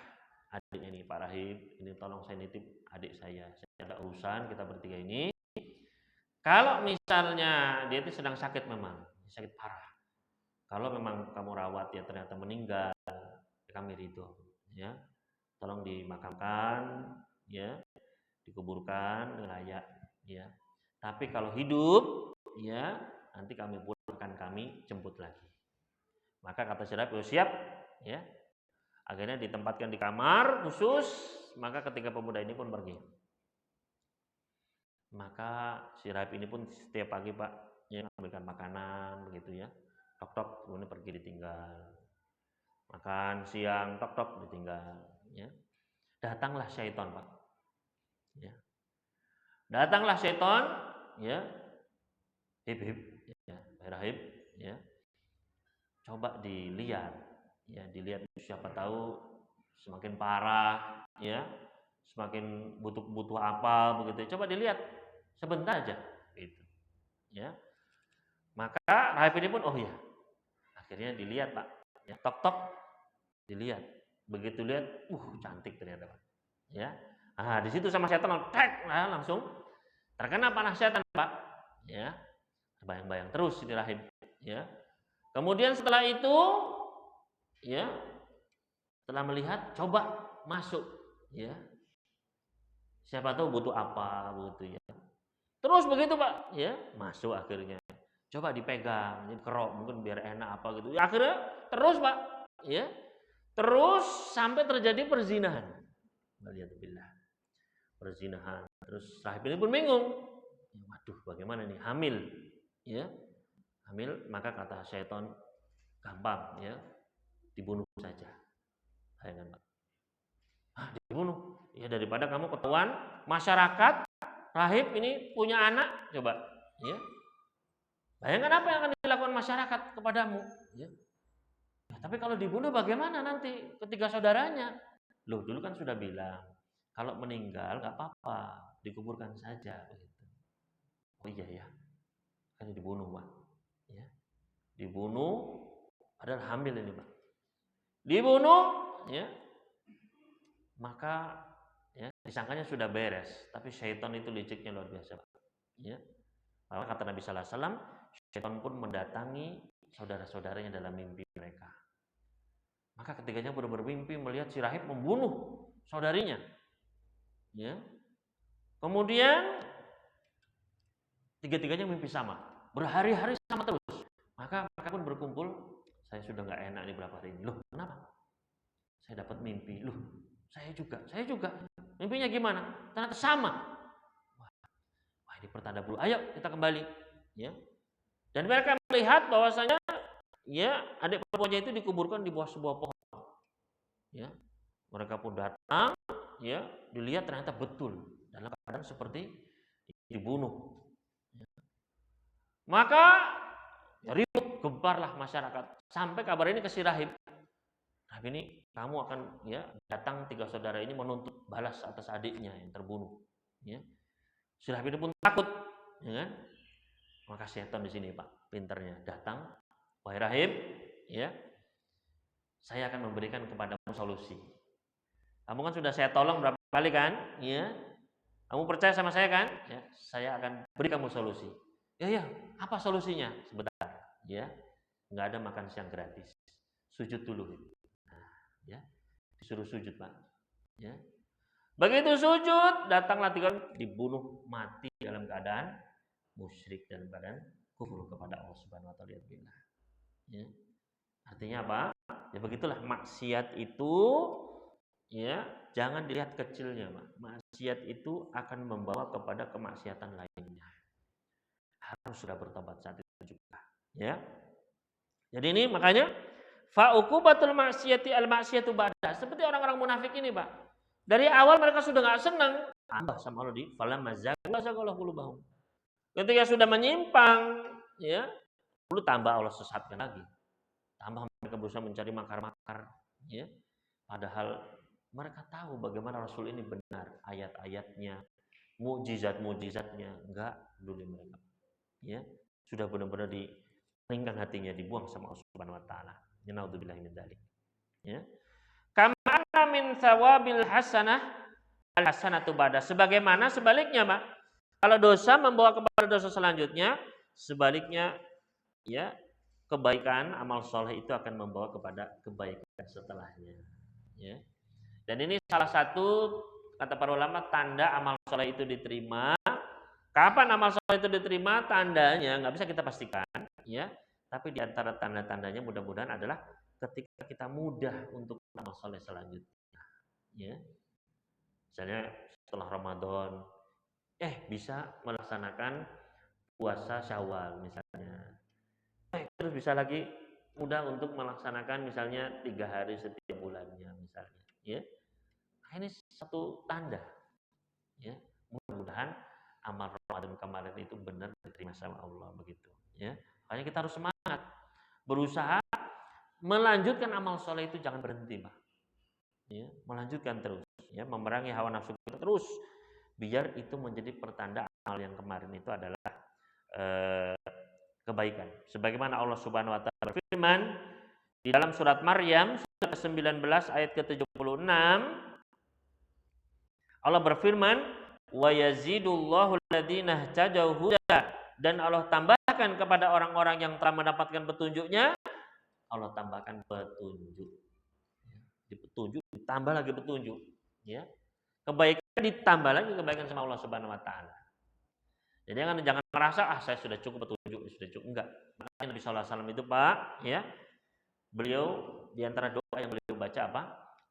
adik ini, Pak Rahib, ini tolong saya nitip adik saya ada urusan, kita bertiga ini. Kalau misalnya dia itu sedang sakit, memang sakit parah, kalau memang kamu rawat ya ternyata meninggal, kami ridho, ya, tolong dimakamkan, ya, dikuburkan dengan layak, ya. Tapi kalau hidup, ya, nanti kami pulangkan, kami jemput lagi. Maka kata si Rahib, siap, ya. Akhirnya ditempatkan di kamar khusus. Maka ketika pemuda ini pun pergi, maka si Rahib ini pun setiap pagi, Pak, ya, memberikan makanan begitu, ya. Tok-tok, kemudian pergi ditinggal. Makan siang, tok-tok, ditinggal, ya. Datanglah syaitan, Pak. Ya. Datanglah syaitan, ya. Hib, ya, Rahib, ya. Coba dilihat, ya, dilihat, siapa tahu semakin parah, ya. semakin butuh apa begitu. Coba dilihat sebentar aja gitu. Ya. Maka rahib ini pun oh ya. Akhirnya dilihat, Pak. Ya, tok dilihat. Begitu lihat, cantik ternyata, Pak. Ya. Nah, di situ sama setan langsung terkena panah setan, Pak. Ya. Bayang-bayang terus ini rahib, ya. Kemudian setelah itu ya, setelah melihat coba masuk, ya. Siapa tahu butuh apa begitu ya. Terus begitu, Pak, ya, masuk akhirnya. Coba dipegang, ini kerok mungkin biar enak apa gitu. Ya, akhirnya terus, Pak, ya. Terus sampai terjadi perzinahan. Waliyadzubillah. Perzinahan. Terus rahib ini pun bingung. Waduh, bagaimana nih? Hamil, ya. Hamil, maka kata syaitan gampang, ya. Dibunuh saja. Bayangkan, Pak. Dibunuh. Ya daripada kamu ketahuan masyarakat rahib ini punya anak, coba, ya. Bayangkan apa yang akan dilakukan masyarakat kepadamu, ya. Ya, tapi kalau dibunuh bagaimana nanti ketiga saudaranya? Loh, dulu kan sudah bilang kalau meninggal nggak apa-apa, dikuburkan saja begitu. Oh iya ya. Kan dibunuh, Pak. Ya. Dibunuh padahal hamil ini, Pak. Dibunuh, ya. Maka ya, disangkanya sudah beres, tapi syaitan itu liciknya luar biasa, Pak. Ya. Maka kata Nabi sallallahu alaihi wasallam, syaitan pun mendatangi saudara-saudaranya dalam mimpi mereka. Maka ketiganya bermimpi melihat si rahib membunuh saudarinya. Ya. Kemudian tiga-tiganya mimpi sama, berhari-hari sama terus. Maka mereka pun berkumpul, saya sudah nggak enak nih berapa hari ini. Loh, kenapa? Saya dapat mimpi. Loh, saya juga. Mimpinya gimana? Ternyata sama. Wah, ini pertanda buruk. Ayo kita kembali, ya. Dan mereka melihat bahwasanya ya adik perempuannya itu dikuburkan di bawah sebuah pohon. Ya. Mereka pun datang, ya, dilihat ternyata betul dalam keadaan seperti dibunuh. Ya. Maka ya, ribut, gemparlah masyarakat. Sampai kabar ini ke si rahib. Rahib ini kamu akan ya datang tiga saudara ini menuntut balas atas adiknya yang terbunuh. Ya. Si rahib ini pun takut, ya kan? Maka setan di sini, Pak, pinternya datang, wahai rahib, ya, saya akan memberikan kepadamu solusi. Kamu kan sudah saya tolong berapa kali kan, ya? Kamu percaya sama saya kan? Ya, saya akan beri kamu solusi. Ya, apa solusinya? Sebentar, ya, nggak ada makan siang gratis. Sujud dulu, nah, ya, disuruh sujud, Pak, ya. Begitu sujud, datanglah tiga dibunuh mati dalam keadaan musyrik dan badan kufur kepada Allah Subhanahu wa taala. Ya. Artinya apa? Ya begitulah maksiat itu ya, jangan dilihat kecilnya, Pak. Maksiat itu akan membawa kepada kemaksiatan lainnya. Harus sudah bertobat saat itu juga, ya. Jadi ini makanya fa uqubatul maksiati al maksiatu ba'da. Seperti orang-orang munafik ini, Pak. Dari awal mereka sudah enggak senang, tambah sama Allah di falamma zagha qulubahum. Ketika sudah menyimpang, ya, lalu tambah Allah sesatkan lagi. Tambah mereka berusaha mencari makar-makar, ya. Padahal mereka tahu bagaimana Rasul ini benar, ayat-ayatnya, mukjizat-mukjizatnya, enggak peduli mereka. Ya, sudah benar-benar dikeringkan hatinya, dibuang sama Allah Subhanahu wa taala. Naudzubillahi min dzalik. Ya. Kama min tsawabil hasanah al hasanatu ba'da. Sebagaimana sebaliknya, Pak. Kalau dosa membawa kepada dosa selanjutnya, sebaliknya ya, kebaikan amal soleh itu akan membawa kepada kebaikan setelahnya. Ya. Dan ini salah satu kata para ulama tanda amal soleh itu diterima. Kapan amal soleh itu diterima? Tandanya nggak bisa kita pastikan, ya. Tapi di antara tanda-tandanya mudah-mudahan adalah ketika kita mudah untuk amal soleh selanjutnya. Ya. Misalnya setelah Ramadan, bisa melaksanakan puasa Syawal misalnya. Terus bisa lagi mudah untuk melaksanakan misalnya 3 hari setiap bulannya misalnya, ya. Nah, ini satu tanda, ya. Mudah-mudahan amal Ramadan kemarin itu benar diterima sama Allah begitu, ya. Makanya kita harus semangat berusaha melanjutkan amal soleh itu, jangan berhenti, Pak. Ya, melanjutkan terus, ya, memerangi hawa nafsu kita terus, biar itu menjadi pertanda amal yang kemarin itu adalah kebaikan. Sebagaimana Allah Subhanahu wa taala berfirman di dalam surat Maryam surat ke-19 ayat ke-76, Allah berfirman, "Wa yazidullahu alladziina ihtadaw huda," dan Allah tambahkan kepada orang-orang yang telah mendapatkan petunjuknya, Allah tambahkan petunjuk. Di petunjuk ditambah lagi petunjuk, ya. Kebaikan ditambah lagi kebaikan sama Allah Subhanahu wa taala. Jadi jangan merasa saya sudah cukup petunjuk, sudah cukup. Enggak. Makanya Nabi sallallahu alaihi wasallam itu, Pak, ya. Beliau di antara doa yang beliau baca apa?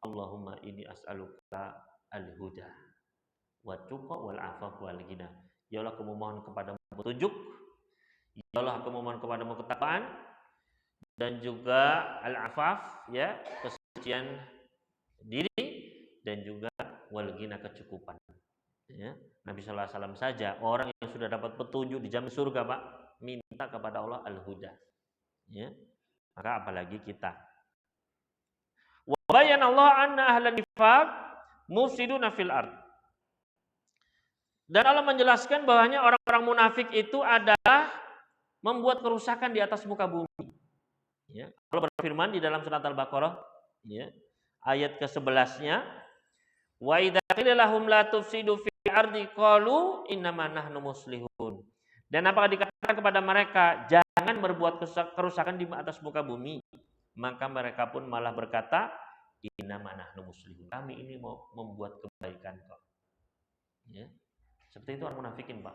Allahumma inni as'aluka al-huda wa tuqa wal afaf wal ghina. Ya Allah, aku memohon kepadamu petunjuk. Ya Allah, aku memohon kepadamu ketakwaan dan juga al-afaf, ya, kesucian diri, dan juga wal ghina, kecukupan. Ya, Nabi sallallahu alaihi wasallam saja orang yang sudah dapat petunjuk di jamin surga, Pak, minta kepada Allah al-huda. Ya. Maka apalagi kita. Wa bayyana Allah anna ahlan nifaq mufsiduna fil ard. Dan Allah menjelaskan bahwanya orang-orang munafik itu adalah membuat kerusakan di atas muka bumi. Ya. Allah berfirman di dalam surat Al-Baqarah, ya, ayat ke-11-nya, wa idza qila lahum la tufsidu fil ardi qalu innama nahnu muslihun. Dan apakah dikatakan kepada mereka jangan berbuat kerusakan di atas muka bumi, maka mereka pun malah berkata innama nahnu muslihun. Kami ini mau membuat kebaikan kok. Ya. Seperti itu orang munafikin, Pak.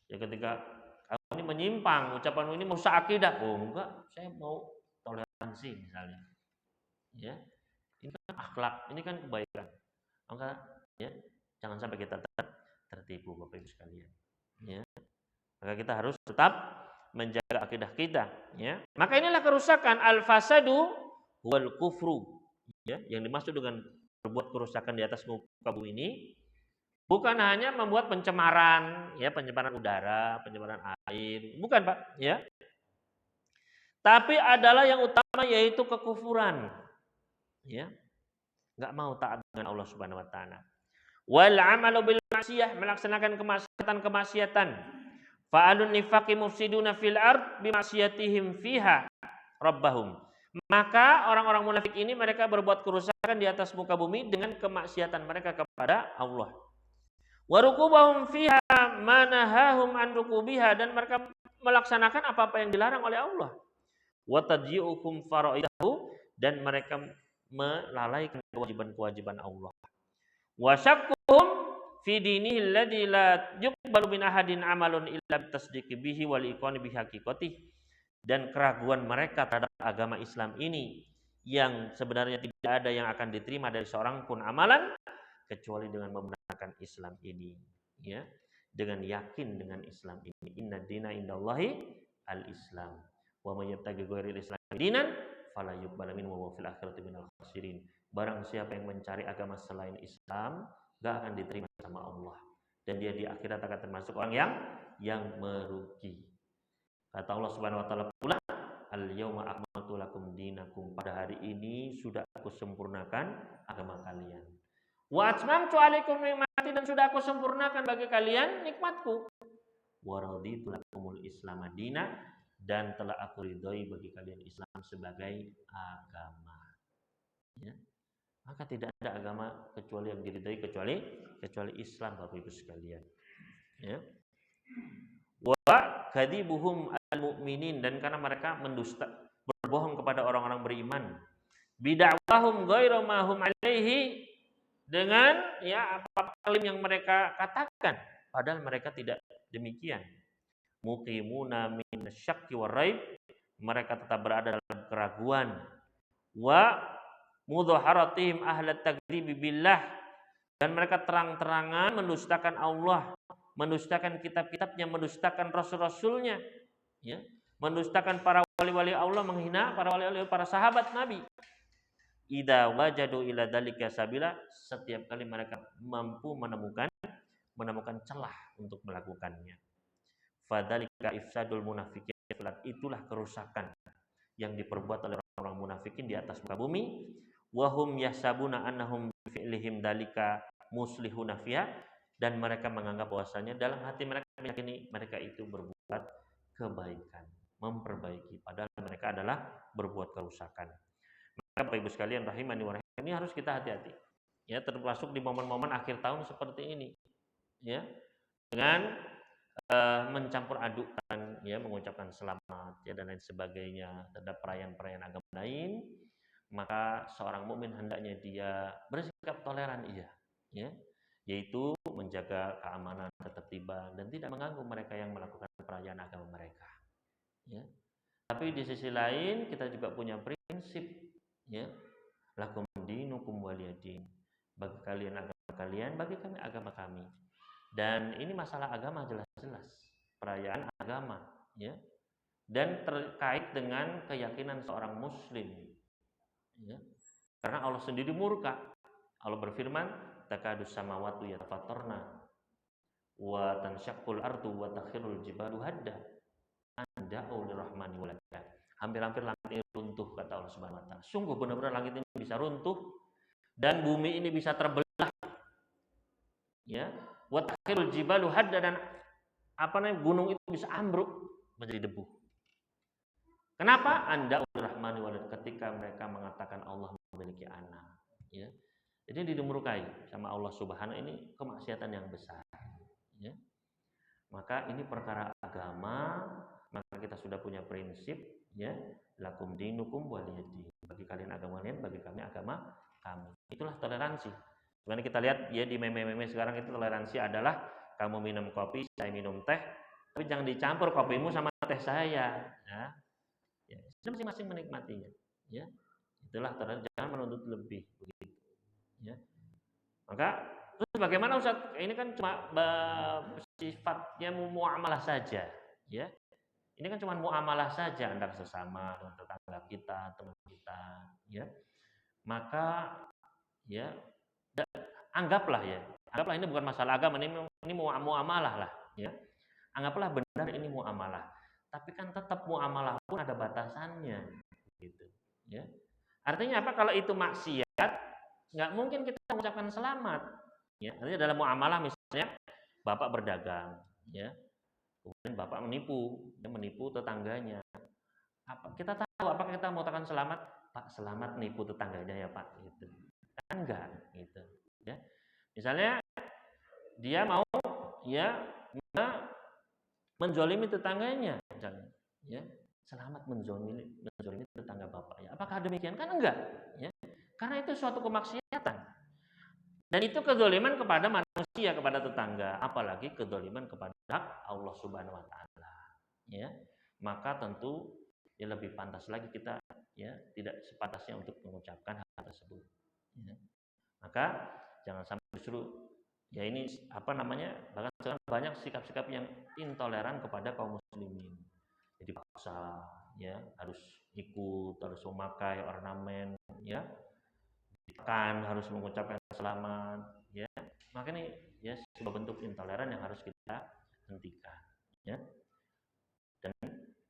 Ya, ketika kamu ini menyimpang, ucapanmu ini merusak akidah. Oh enggak, saya mau toleransi misalnya. Ya. Ini kan akhlak, ini kan kebaikan. Maka ya, jangan sampai kita tertipu, Bapak Ibu sekalian. Ya. Maka kita harus tetap menjaga akidah kita, ya. Maka inilah kerusakan al-fasadu wal kufru, ya, yang dimaksud dengan berbuat kerusakan di atas muka bumi ini bukan hanya membuat pencemaran, ya, pencemaran udara, pencemaran air, bukan, Pak, ya. Tapi adalah yang utama yaitu kekufuran, ya. Enggak mau taat dengan Allah Subhanahu wa taala. Wal amalu bil maksiyah, melaksanakan kemaksiatan. Fa'alun nifaqi mufsiduna fil ard bimaksiyatihim fiha rabbahum. Maka orang-orang munafik ini mereka berbuat kerusakan di atas muka bumi dengan kemaksiatan mereka kepada Allah. Wa rukubahum fiha manahahum an rukubiha, dan mereka melaksanakan apa-apa yang dilarang oleh Allah. Wa tadyi'ukum faraidahu, dan mereka melalaikan kewajiban-kewajiban Allah. Wa syakkuhum fi dinihi alladzi la yuqbalu min ahadin amalun illa bitasdiqi bihi wal iqani bi haqiqatih, dan keraguan mereka terhadap agama Islam ini yang sebenarnya tidak ada yang akan diterima dari seorang pun amalan kecuali dengan membenarkan Islam ini, ya, dengan yakin dengan Islam ini. Inna dina indallahi al-Islam wa may yabtaghi ghairal Islam dinan fala yuqbal minhu wa fil akhirati minal khasirin. Barang siapa yang mencari agama selain Islam, gak akan diterima sama Allah, dan dia di akhirat akan termasuk orang yang merugi. Kata Allah Subhanahu wa taala pula, al-yauma akmaltu lakum dinakum, pada hari ini sudah aku sempurnakan agama kalian. Wa atmamtu alaikum ni'mati, dan sudah aku sempurnakan bagi kalian nikmatku. Wa raditu lakumul Islam madina, dan telah aku ridhoi bagi kalian Islam sebagai agama. Ya. Maka tidak ada agama kecuali yang diridhai kecuali Islam, Bapak Ibu sekalian. Ya. Wa kadibuhum al-mu'minin, dan karena mereka mendusta, berbohong kepada orang-orang beriman. Bid'awahum ghairu ma hum alaihi, dengan ya apa klaim yang mereka katakan padahal mereka tidak demikian. Muqimuna min syakki war raib, mereka tetap berada dalam keraguan. Wa mudhaharatihim ahlat takdzibi billah, dan mereka terang-terangan mendustakan Allah, mendustakan kitab-kitabnya, mendustakan rasul-rasulnya, ya, mendustakan para wali-wali Allah, menghina para wali-wali, para sahabat Nabi. Idza wajadu ila dzalika sabila, setiap kali mereka mampu menemukan celah untuk melakukannya. Fadzalika ifsadul munafiqin, itulah kerusakan yang diperbuat oleh orang-orang munafikin di atas muka bumi. Wahum yahsabuna annahum fi'lihim dalika muslihuna fiha, dan mereka menganggap bahwasanya dalam hati mereka meyakini mereka itu berbuat kebaikan, memperbaiki, padahal mereka adalah berbuat kerusakan. Maka Bapak Ibu sekalian rahimani wa rahimakumullah, ini harus kita hati-hati. Ya, termasuk di momen-momen akhir tahun seperti ini. Ya, dengan mencampur adukan, ya, mengucapkan selamat, ya, dan lain sebagainya terhadap perayaan-perayaan agama lain, maka seorang mukmin hendaknya dia bersikap toleran, ya, yaitu menjaga keamanan, ketertiban, dan tidak mengganggu mereka yang melakukan perayaan agama mereka. Ya. Tapi di sisi lain kita juga punya prinsip, ya, lakum dinukum waliyadin, bagi kalian agama kalian, bagi kami agama kami. Dan ini masalah agama jelas-jelas, perayaan agama, ya, dan terkait dengan keyakinan seorang muslim, ya. Karena Allah sendiri murka. Allah berfirman, takadus samawati yatafattarna wa tansyaqqul ardu wa takhirul jibalu hadda an da'u lirrahmani walada. Hampir-hampir langit ini runtuh, kata Allah Subhanahu wa taala. Sungguh benar-benar langit ini bisa runtuh dan bumi ini bisa terbelah. Ya, wa takhirul jibalu hadda, dan gunung itu bisa ambruk menjadi debu. Kenapa? Anda rahmani walad, ketika mereka mengatakan Allah memiliki anak, ya. Jadi dimurkai sama Allah Subhanahu, ini kemaksiatan yang besar, ya. Maka ini perkara agama, maka kita sudah punya prinsip, ya, lakum dinukum waliyadin, bagi kalian agama kalian, bagi kami agama kami. Itulah toleransi. Karena kita lihat, ya, di meme-meme sekarang itu toleransi adalah kamu minum kopi, saya minum teh, tapi jangan dicampur kopimu sama teh saya, ya. Ya, masing-masing menikmatinya, ya. Itulah toleransi, jangan menuntut lebih, begitu, ya. Maka terus bagaimana Ustaz? Ini kan cuma sifatnya muamalah saja, ya. Ini kan cuma muamalah saja antara sesama, dengan tetangga kita, teman kita, ya. Maka, ya, anggaplah ini bukan masalah agama, ini muamalah lah, ya. Anggaplah benar ini muamalah. Tapi kan tetap muamalah pun ada batasannya, gitu, ya. Artinya apa? Kalau itu maksiat, nggak mungkin kita mengucapkan selamat, ya. Artinya dalam muamalah, misalnya bapak berdagang, ya, kemudian bapak menipu tetangganya. Kita tahu apakah kita mengatakan selamat, Pak, selamat nipu tetangganya ya Pak, gitu. Kan enggak, gitu, ya. Misalnya dia mau, ya, menzolimi tetangganya, misalnya, ya, selamat menzolimi tetangga bapak, ya. Apakah demikian? Kan enggak, ya. Karena itu suatu kemaksiatan, dan itu kezoliman kepada manusia, kepada tetangga, apalagi kezoliman kepada Allah Subhanahu wa taala, ya. Maka tentu, ya, lebih pantas lagi kita, ya, tidak sepantasnya untuk mengucapkan hal tersebut, ya. Maka jangan sampai justru, ya, ini bahkan sekarang banyak sikap-sikap yang intoleran kepada kaum muslimin. Jadi paksa, ya, harus ikut, harus memakai ornamen, ya, harus mengucapkan selamat, ya. Maka ini, ya, sebuah bentuk intoleran yang harus kita hentikan, ya. Dan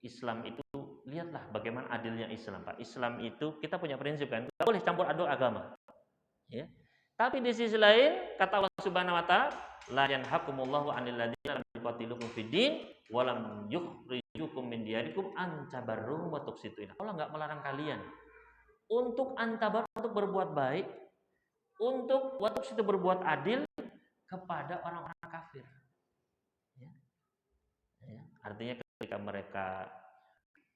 Islam itu, lihatlah bagaimana adilnya Islam, Pak. Islam itu kita punya prinsip, kan, nggak boleh campur aduk agama, ya. Tapi di sisi lain kata Allah Subhanahu wa taala, la yanhakumullahu 'anil ladzina lam yuqatilukum fid din wa lam yukhrijukum min diyarikum an tabarruhum wa tuqsitu ilaihim. Allah enggak melarang kalian untuk antabar, untuk berbuat baik, untuk wa tuqsitu, berbuat adil kepada orang-orang kafir. Ya. Ya. Artinya ketika mereka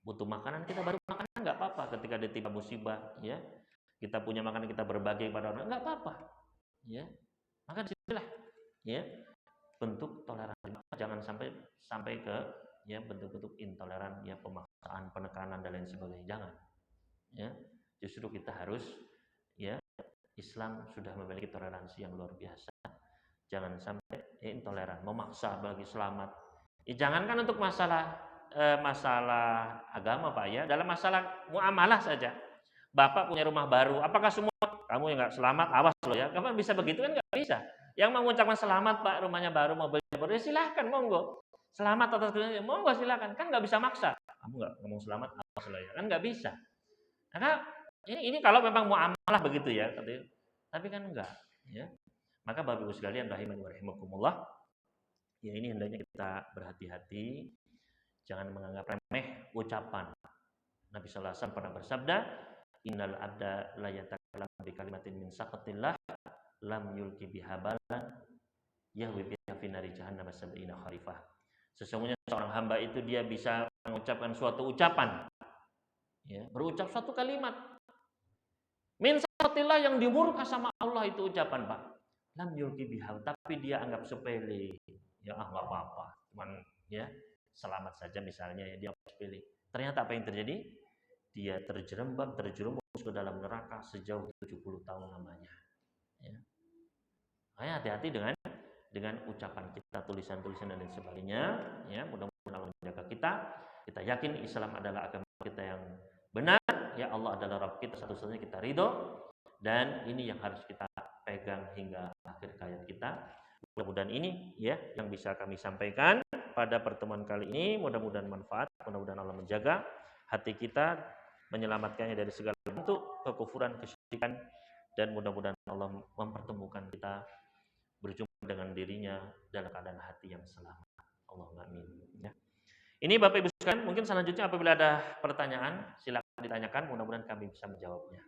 butuh makanan, kita baru makanan enggak apa-apa. Ketika ditimpa musibah, ya, kita punya makanan, kita berbagi kepada orang, enggak apa-apa, ya. Maka disinilah, ya, bentuk toleransi. Jangan sampai ke, ya, bentuk-bentuk intoleran, ya, pemaksaan, penekanan, dan lain sebagainya. Jangan, ya. Justru kita harus, ya, Islam sudah memiliki toleransi yang luar biasa. Jangan sampai, ya, intoleran, memaksa bagi selamat. Ya, jangankan untuk masalah agama, Pak, ya, dalam masalah muamalah saja. Bapak punya rumah baru, apakah semua kamu yang nggak selamat, awas loh, ya. Kapan bisa begitu? Kan nggak bisa. Yang mengucapkan selamat, Pak, rumahnya baru, mobilnya baru, ya silahkan, monggo. Selamat atas kerjanya, monggo silahkan. Kan nggak bisa maksa. Kamu nggak ngomong selamat, awas loh, ya. Kan nggak bisa. Karena ini kalau memang muamalah begitu, ya. Tapi kan enggak, ya. Maka Bapak Ibu sekalian rahimani wa rahimakumullah, ya ini hendaknya kita berhati-hati, jangan menganggap remeh ucapan. Nabi sallallahu alaihi wasallam pernah bersabda, "Innal abda la yatakallamu bi kalimatin min saqatillah lam yulki biha balan yahwi biha fi nari jahannam sab'ina kharifah." Sesungguhnya seorang hamba itu dia bisa mengucapkan suatu ucapan, ya, berucap suatu kalimat min saqatillah yang dimurka sama Allah itu ucapan, Pak. Lam yulki biha, tapi dia anggap sepele. Ya enggak apa-apa, cuman ya selamat saja misalnya, ya dia sepele. Ternyata apa yang terjadi? Dia terjerumus ke dalam neraka sejauh 70 tahun lamanya. Ya. Makanya hati-hati dengan ucapan kita, tulisan-tulisan dan lain sebagainya. Ya, mudah-mudahan Allah menjaga kita. Kita yakin Islam adalah agama kita yang benar. Ya, Allah adalah Rabb kita, satu-satunya kita ridho. Dan ini yang harus kita pegang hingga akhir hayat kita. Mudah-mudahan ini ya yang bisa kami sampaikan pada pertemuan kali ini. Mudah-mudahan manfaat, mudah-mudahan Allah menjaga hati kita, menyelamatkannya dari segala bentuk kekufuran, kesyirikan, dan mudah-mudahan Allah mempertemukan kita berjumpa dengan dirinya dalam keadaan hati yang selamat. Allahumma amin. Ya. Ini Bapak Ibu sekalian, mungkin selanjutnya apabila ada pertanyaan silakan ditanyakan, mudah-mudahan kami bisa menjawabnya.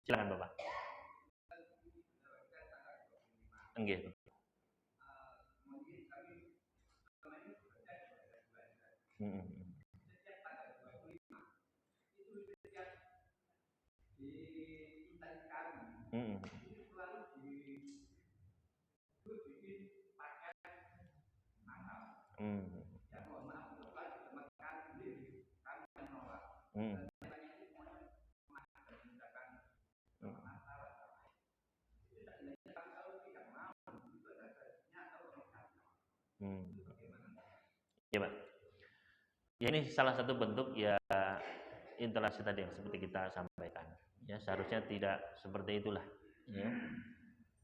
Silakan Bapak. Enggak. Ya Pak. Ya ini salah satu bentuk ya interaksi tadi yang seperti kita sampaikan. Ya seharusnya tidak seperti itulah. Ya.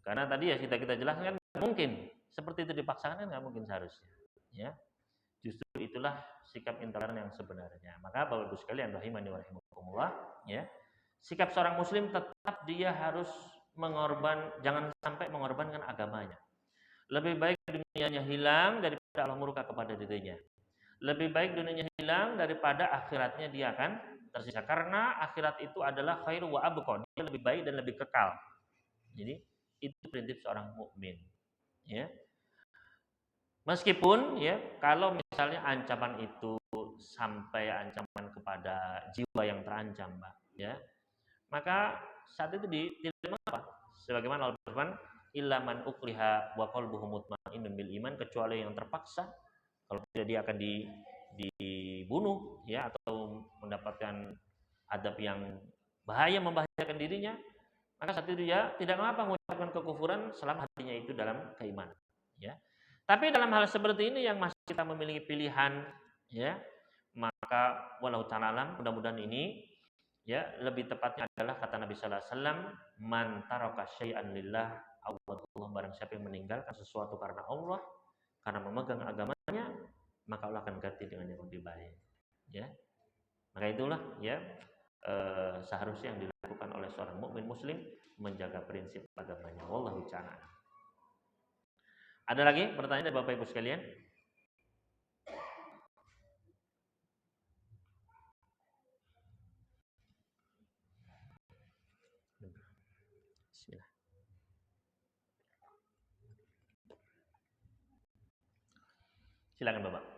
Karena tadi ya kita jelaskan mungkin seperti itu dipaksakan kan nggak mungkin seharusnya. Ya. Justru itulah sikap intoleran yang sebenarnya. Maka Bapak Ibu sekalian rahimani wa rahimakumullah, ya. Sikap seorang muslim tetap dia harus jangan sampai mengorbankan agamanya. Lebih baik dunianya hilang daripada Allah murka kepada dirinya. Lebih baik dunianya hilang daripada akhiratnya dia akan tersisa. Karena akhirat itu adalah khairu wa abqa. Dia lebih baik dan lebih kekal. Jadi itu prinsip seorang mukmin. Ya. Meskipun ya kalau misalnya ancaman itu sampai ancaman kepada jiwa yang terancam, Pak, ya. Maka saat itu tidak apa? Sebagaimana Allah berfirman, illa man ukriha wa qalbuhu mutmainnun bil iman, kecuali yang terpaksa, kalau tidak dia akan dibunuh ya atau mendapatkan adab yang membahayakan dirinya, maka saat itu dia tidak mengapa mengucapkan kekufuran selama hatinya itu dalam keimanan, ya. Tapi dalam hal seperti ini yang masih kita memiliki pilihan, ya, maka walau ta'ala alam, mudah-mudahan ini ya lebih tepatnya adalah kata Nabi sallallahu alaihi wasallam, man taraka syai'an lillah Allah, barang siapa yang meninggalkan sesuatu karena Allah, karena memegang agamanya, maka Allah akan ganti dengan yang lebih baik, ya. Maka itulah ya seharusnya yang dilakukan oleh seorang mukmin muslim, menjaga prinsip agamanya. Wallahu ta'ala. Ada lagi pertanyaan dari Bapak Ibu sekalian? Bismillah. Silakan Bapak.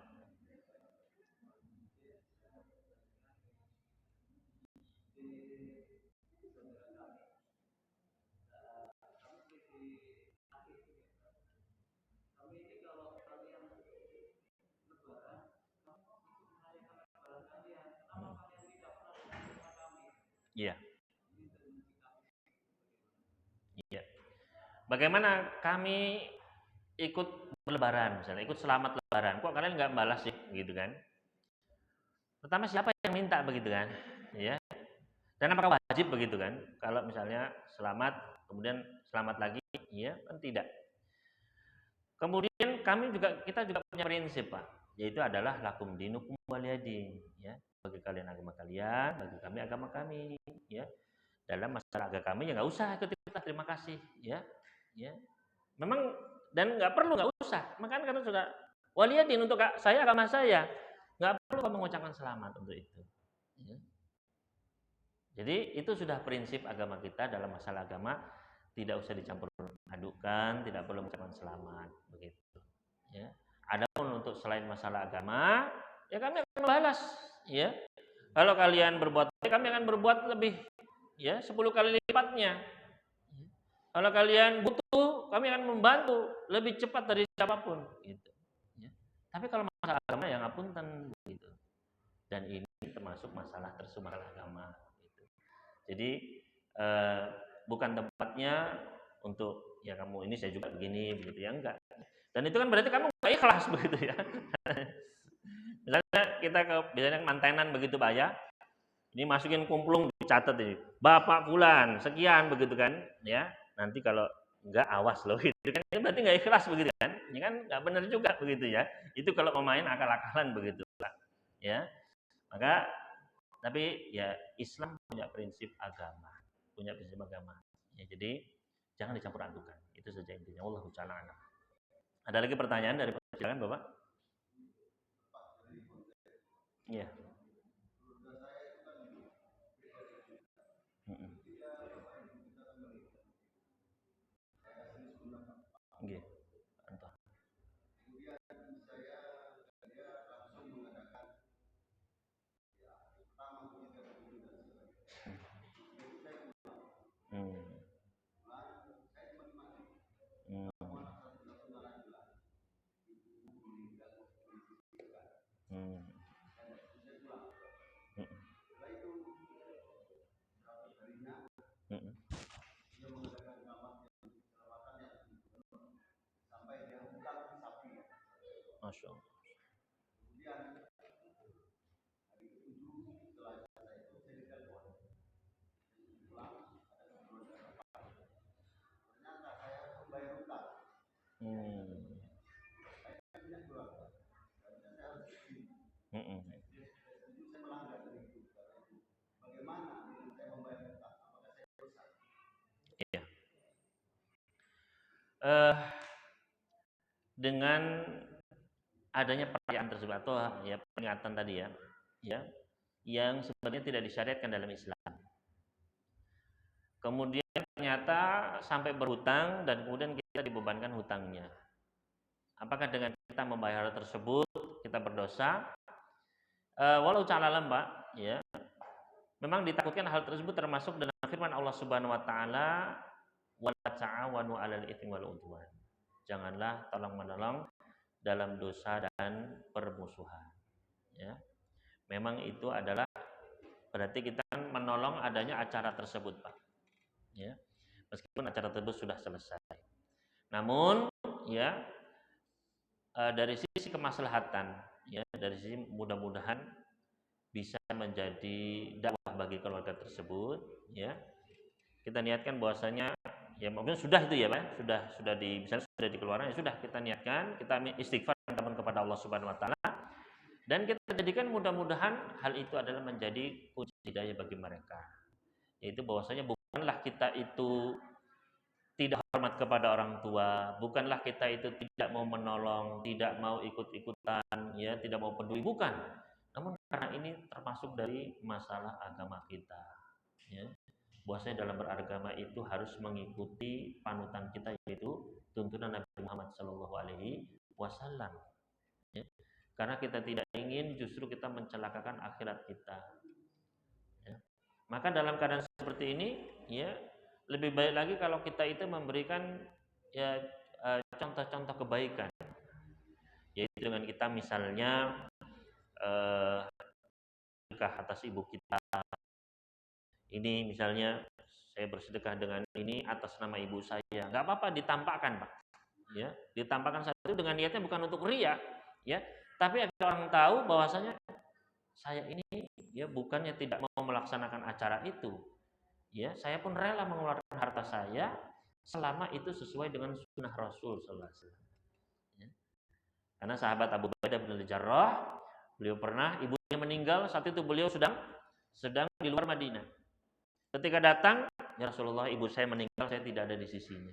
Iya. Iya. Bagaimana kami ikut berlebaran, misalnya ikut selamat lebaran, kok kalian nggak balas sih, gitu kan? Pertama siapa yang minta begitu kan, ya? Dan apakah wajib begitu kan? Kalau misalnya selamat, kemudian selamat lagi, ya kan tidak. Kemudian kita juga punya prinsip Pak, yaitu adalah lakum dinukum waliyadin, ya. Bagi kalian agama kalian, bagi kami agama kami, ya. dalam masalah agama kami ya nggak usah ikut kita, terima kasih, ya, ya. Memang dan nggak perlu, nggak usah. Makanya karena sudah waliyadin untuk saya agama saya, nggak perlu kamu mengucapkan selamat untuk itu. Ya. Jadi itu sudah prinsip agama kita dalam masalah agama, tidak usah dicampur adukan, tidak perlu mengucapkan selamat, begitu. Ya. Adapun untuk selain masalah agama, ya kami akan balas, ya. Kalau kalian berbuat baik, kami akan berbuat lebih, ya, 10 kali lipatnya. Kalau kalian butuh, kami akan membantu lebih cepat dari siapapun, gitu. Ya. Tapi kalau masalah agama ya ngapunten, gitu. Dan ini termasuk masalah agama. Gitu. Jadi bukan tempatnya untuk ya kamu ini saya juga begini, begitu ya, enggak. Dan itu kan berarti kamu nggak ikhlas, begitu ya. Misalnya kita biasanya mantenan begitu Pak ya. Ini masukin kumplung dicatat ini. Bapak Fulan sekian begitu kan, ya. Nanti kalau enggak awas loh gitu kan. Ini berarti enggak ikhlas begitu kan. Ini kan enggak benar juga begitu ya. Itu kalau pemain akal-akalan begitu Pak. Ya. Maka tapi ya Islam punya prinsip agama. Punya prinsip agama. Ya, jadi jangan dicampur adukan. Itu saja intinya. Wallahu ta'ala a'lam. Ada lagi pertanyaan dari silakan Bapak? Iya. Nggih. Entah. Hmm. Hmm. Hmm. Hmm. Masya Allah. Hmm. Hmm. Iya. Dengan adanya perayaan tersebut atau ya peringatan tadi ya, ya, yang sebenarnya tidak disyariatkan dalam Islam. Kemudian ternyata sampai berhutang dan kemudian kita dibebankan hutangnya. Apakah dengan kita membayar tersebut kita berdosa? Walau ca'alalam Pak, ya. Memang ditakutkan hal tersebut termasuk dalam firman Allah Subhanahu wa taala, "Wa ta'awanu 'alal itsmi wal 'udwan." Janganlah tolong-menolong dalam dosa dan permusuhan. Ya. Memang itu adalah berarti kita menolong adanya acara tersebut, Pak. Ya. Meskipun acara tersebut sudah selesai. Namun, ya, dari sisi kemaslahatan, ya, dari sisi mudah-mudahan bisa menjadi dakwah bagi keluarga tersebut, ya. Kita niatkan bahwasanya ya mungkin sudah itu ya Pak, sudah misalnya sudah dikeluarkan, ya sudah kita niatkan, kita istighfar kepada Allah Subhanahu wa taala dan kita jadikan mudah-mudahan hal itu adalah menjadi kunci hidayah bagi mereka. Yaitu bahwasanya bukanlah kita itu tidak hormat kepada orang tua, bukanlah kita itu tidak mau menolong, tidak mau ikut-ikutan, ya, tidak mau peduli, bukan. Namun karena ini termasuk dari masalah agama kita, ya. Bahwasanya dalam beragama itu harus mengikuti panutan kita yaitu tuntunan Nabi Muhammad SAW. Ya. Karena kita tidak ingin justru kita mencelakakan akhirat kita. Ya. Maka dalam keadaan seperti ini, ya, lebih baik lagi kalau kita itu memberikan ya contoh-contoh kebaikan, yaitu dengan kita misalnya sedekah atas ibu kita. Ini misalnya saya bersedekah dengan ini atas nama ibu saya, nggak apa-apa ditampakkan Pak, ya, ditampakkan satu dengan niatnya bukan untuk ria, ya, tapi agar orang tahu bahwasanya saya ini ya bukannya tidak mau melaksanakan acara itu, ya, saya pun rela mengeluarkan harta saya selama itu sesuai dengan sunnah Rasul Sallallahu Alaihi Wasallam. Ya. Karena sahabat Abu Bakar bin Al-Jarrah, beliau pernah ibunya meninggal saat itu beliau sedang di luar Madinah. Ketika datang, ya Rasulullah, ibu saya meninggal, saya tidak ada di sisinya.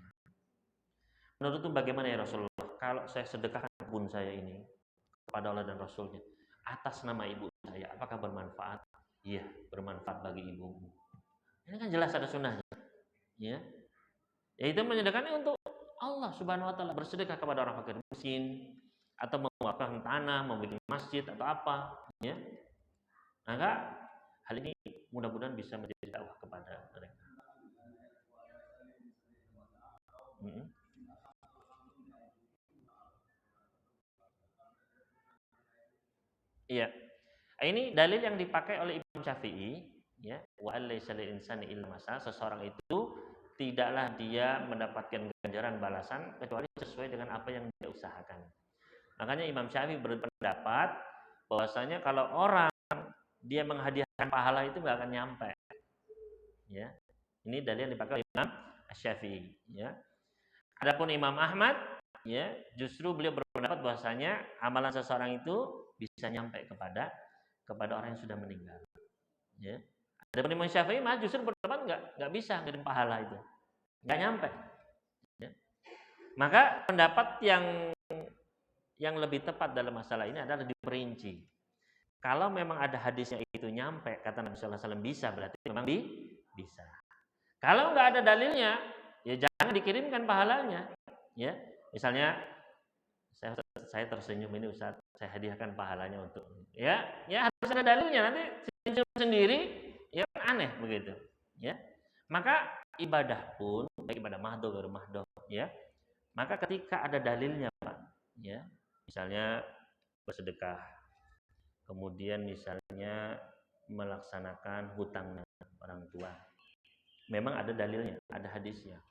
Menurutmu bagaimana ya Rasulullah? Kalau saya sedekahkan kebun saya ini kepada Allah dan Rasulnya atas nama ibu saya, apakah bermanfaat? Iya, bermanfaat bagi ibumu. Ini kan jelas ada sunnahnya. Ya, yaitu menyedekahkan untuk Allah Subhanahu wa taala, bersedekah kepada orang fakir miskin atau mewakafkan tanah, membuat masjid atau apa, ya. Maka hal ini mudah-mudahan bisa menjadi dakwah kepada mereka. Iya. Ini dalil yang dipakai oleh Imam Syafi'i, ya. Wa alaysa lil insani illa masa, seseorang itu tidaklah dia mendapatkan ganjaran balasan kecuali sesuai dengan apa yang dia usahakan. Makanya Imam Syafi'i berpendapat bahwasanya kalau orang dia menghadiahkan pahala itu nggak akan nyampe. Ya. Ini dalil yang dipakai oleh Imam Syafi'i, ya. Adapun Imam Ahmad, ya, justru beliau berpendapat bahwasanya amalan seseorang itu bisa nyampe kepada orang yang sudah meninggal. Ya. Adapun Imam Syafi'i mah justru berpendapat nggak bisa ngirim pahala itu, nggak nyampe. Ya. Maka pendapat yang lebih tepat dalam masalah ini adalah diperinci. Kalau memang ada hadisnya itu nyampe, kata Nabi Sallallahu Alaihi Wasallam bisa, berarti memang bisa. Kalau nggak ada dalilnya, ya jangan dikirimkan pahalanya. Ya, misalnya saya tersenyum ini Ustaz, saya hadiahkan pahalanya untuk, ya harus ada dalilnya, nanti senyum sendiri, ya aneh begitu. Ya, maka ibadah pun baik ibadah mahdoh atau mahdoh, ya. Maka ketika ada dalilnya, Pak, ya, misalnya bersedekah, kemudian misalnya melaksanakan hutang orang tua, memang ada dalilnya, ada hadisnya,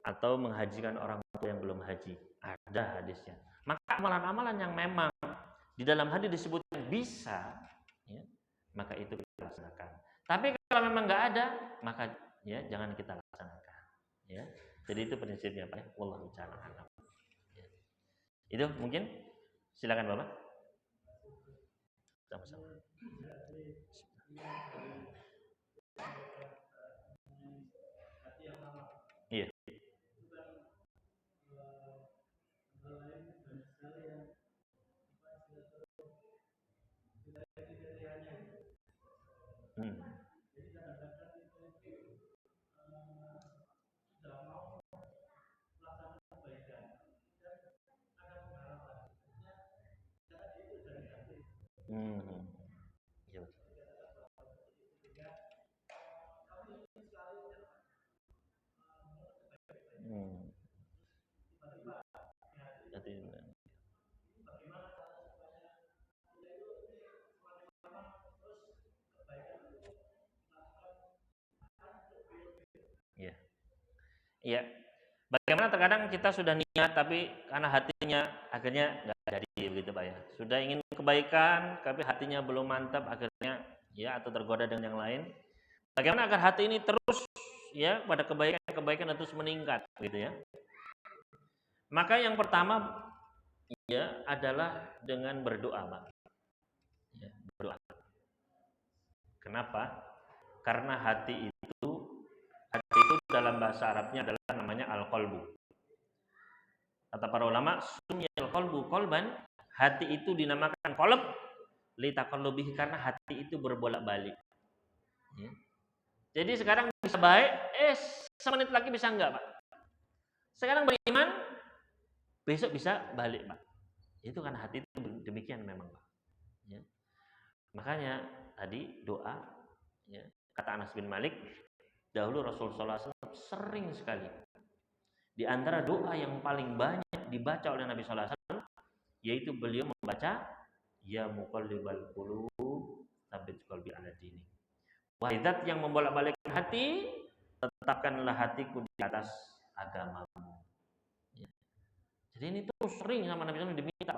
atau menghajikan orang tua yang belum haji, ada hadisnya. Maka amalan-amalan yang memang di dalam hadis disebutkan bisa, ya, maka itu kita laksanakan. Tapi kalau memang nggak ada, maka ya jangan kita laksanakan. Ya, jadi itu prinsipnya, Pak. Wallahu ta'ala a'lam. Ya. Itu mungkin, silakan Bapak. Sama-sama. Iya. Iya. Bagaimana terkadang kita sudah niat tapi karena hatinya akhirnya nggak jadi begitu, Pak, ya. Sudah ingin kebaikan tapi hatinya belum mantap akhirnya, ya, atau tergoda dengan yang lain. Bagaimana agar hati ini terus, ya, pada kebaikan terus meningkat gitu, ya. Maka yang pertama, ya, adalah dengan berdoa, Pak. Ya, berdoa. Kenapa? Karena hati itu dalam bahasa Arabnya adalah namanya al-qalbu. Kata para ulama, sunniyal qalbu qalban, hati itu dinamakan qalb li taqallubihi karena hati itu berbolak-balik. Ya. Jadi sekarang bisa baik, semenit lagi bisa enggak, Pak. Sekarang beriman, besok bisa balik, Pak. Itu kan hati itu demikian memang, Pak. Ya. Makanya tadi doa, ya, kata Anas bin Malik, dahulu Rasulullah SAW sering sekali, di antara doa yang paling banyak dibaca oleh Nabi SAW, yaitu beliau membaca ya muqallibal qulub tsabbit qalbi ala dini. Wahai zat yang membolak-balikkan hati, tetapkanlah hatiku di atas agamamu. Ya. Jadi ini tuh sering sama Nabi SAW diminta.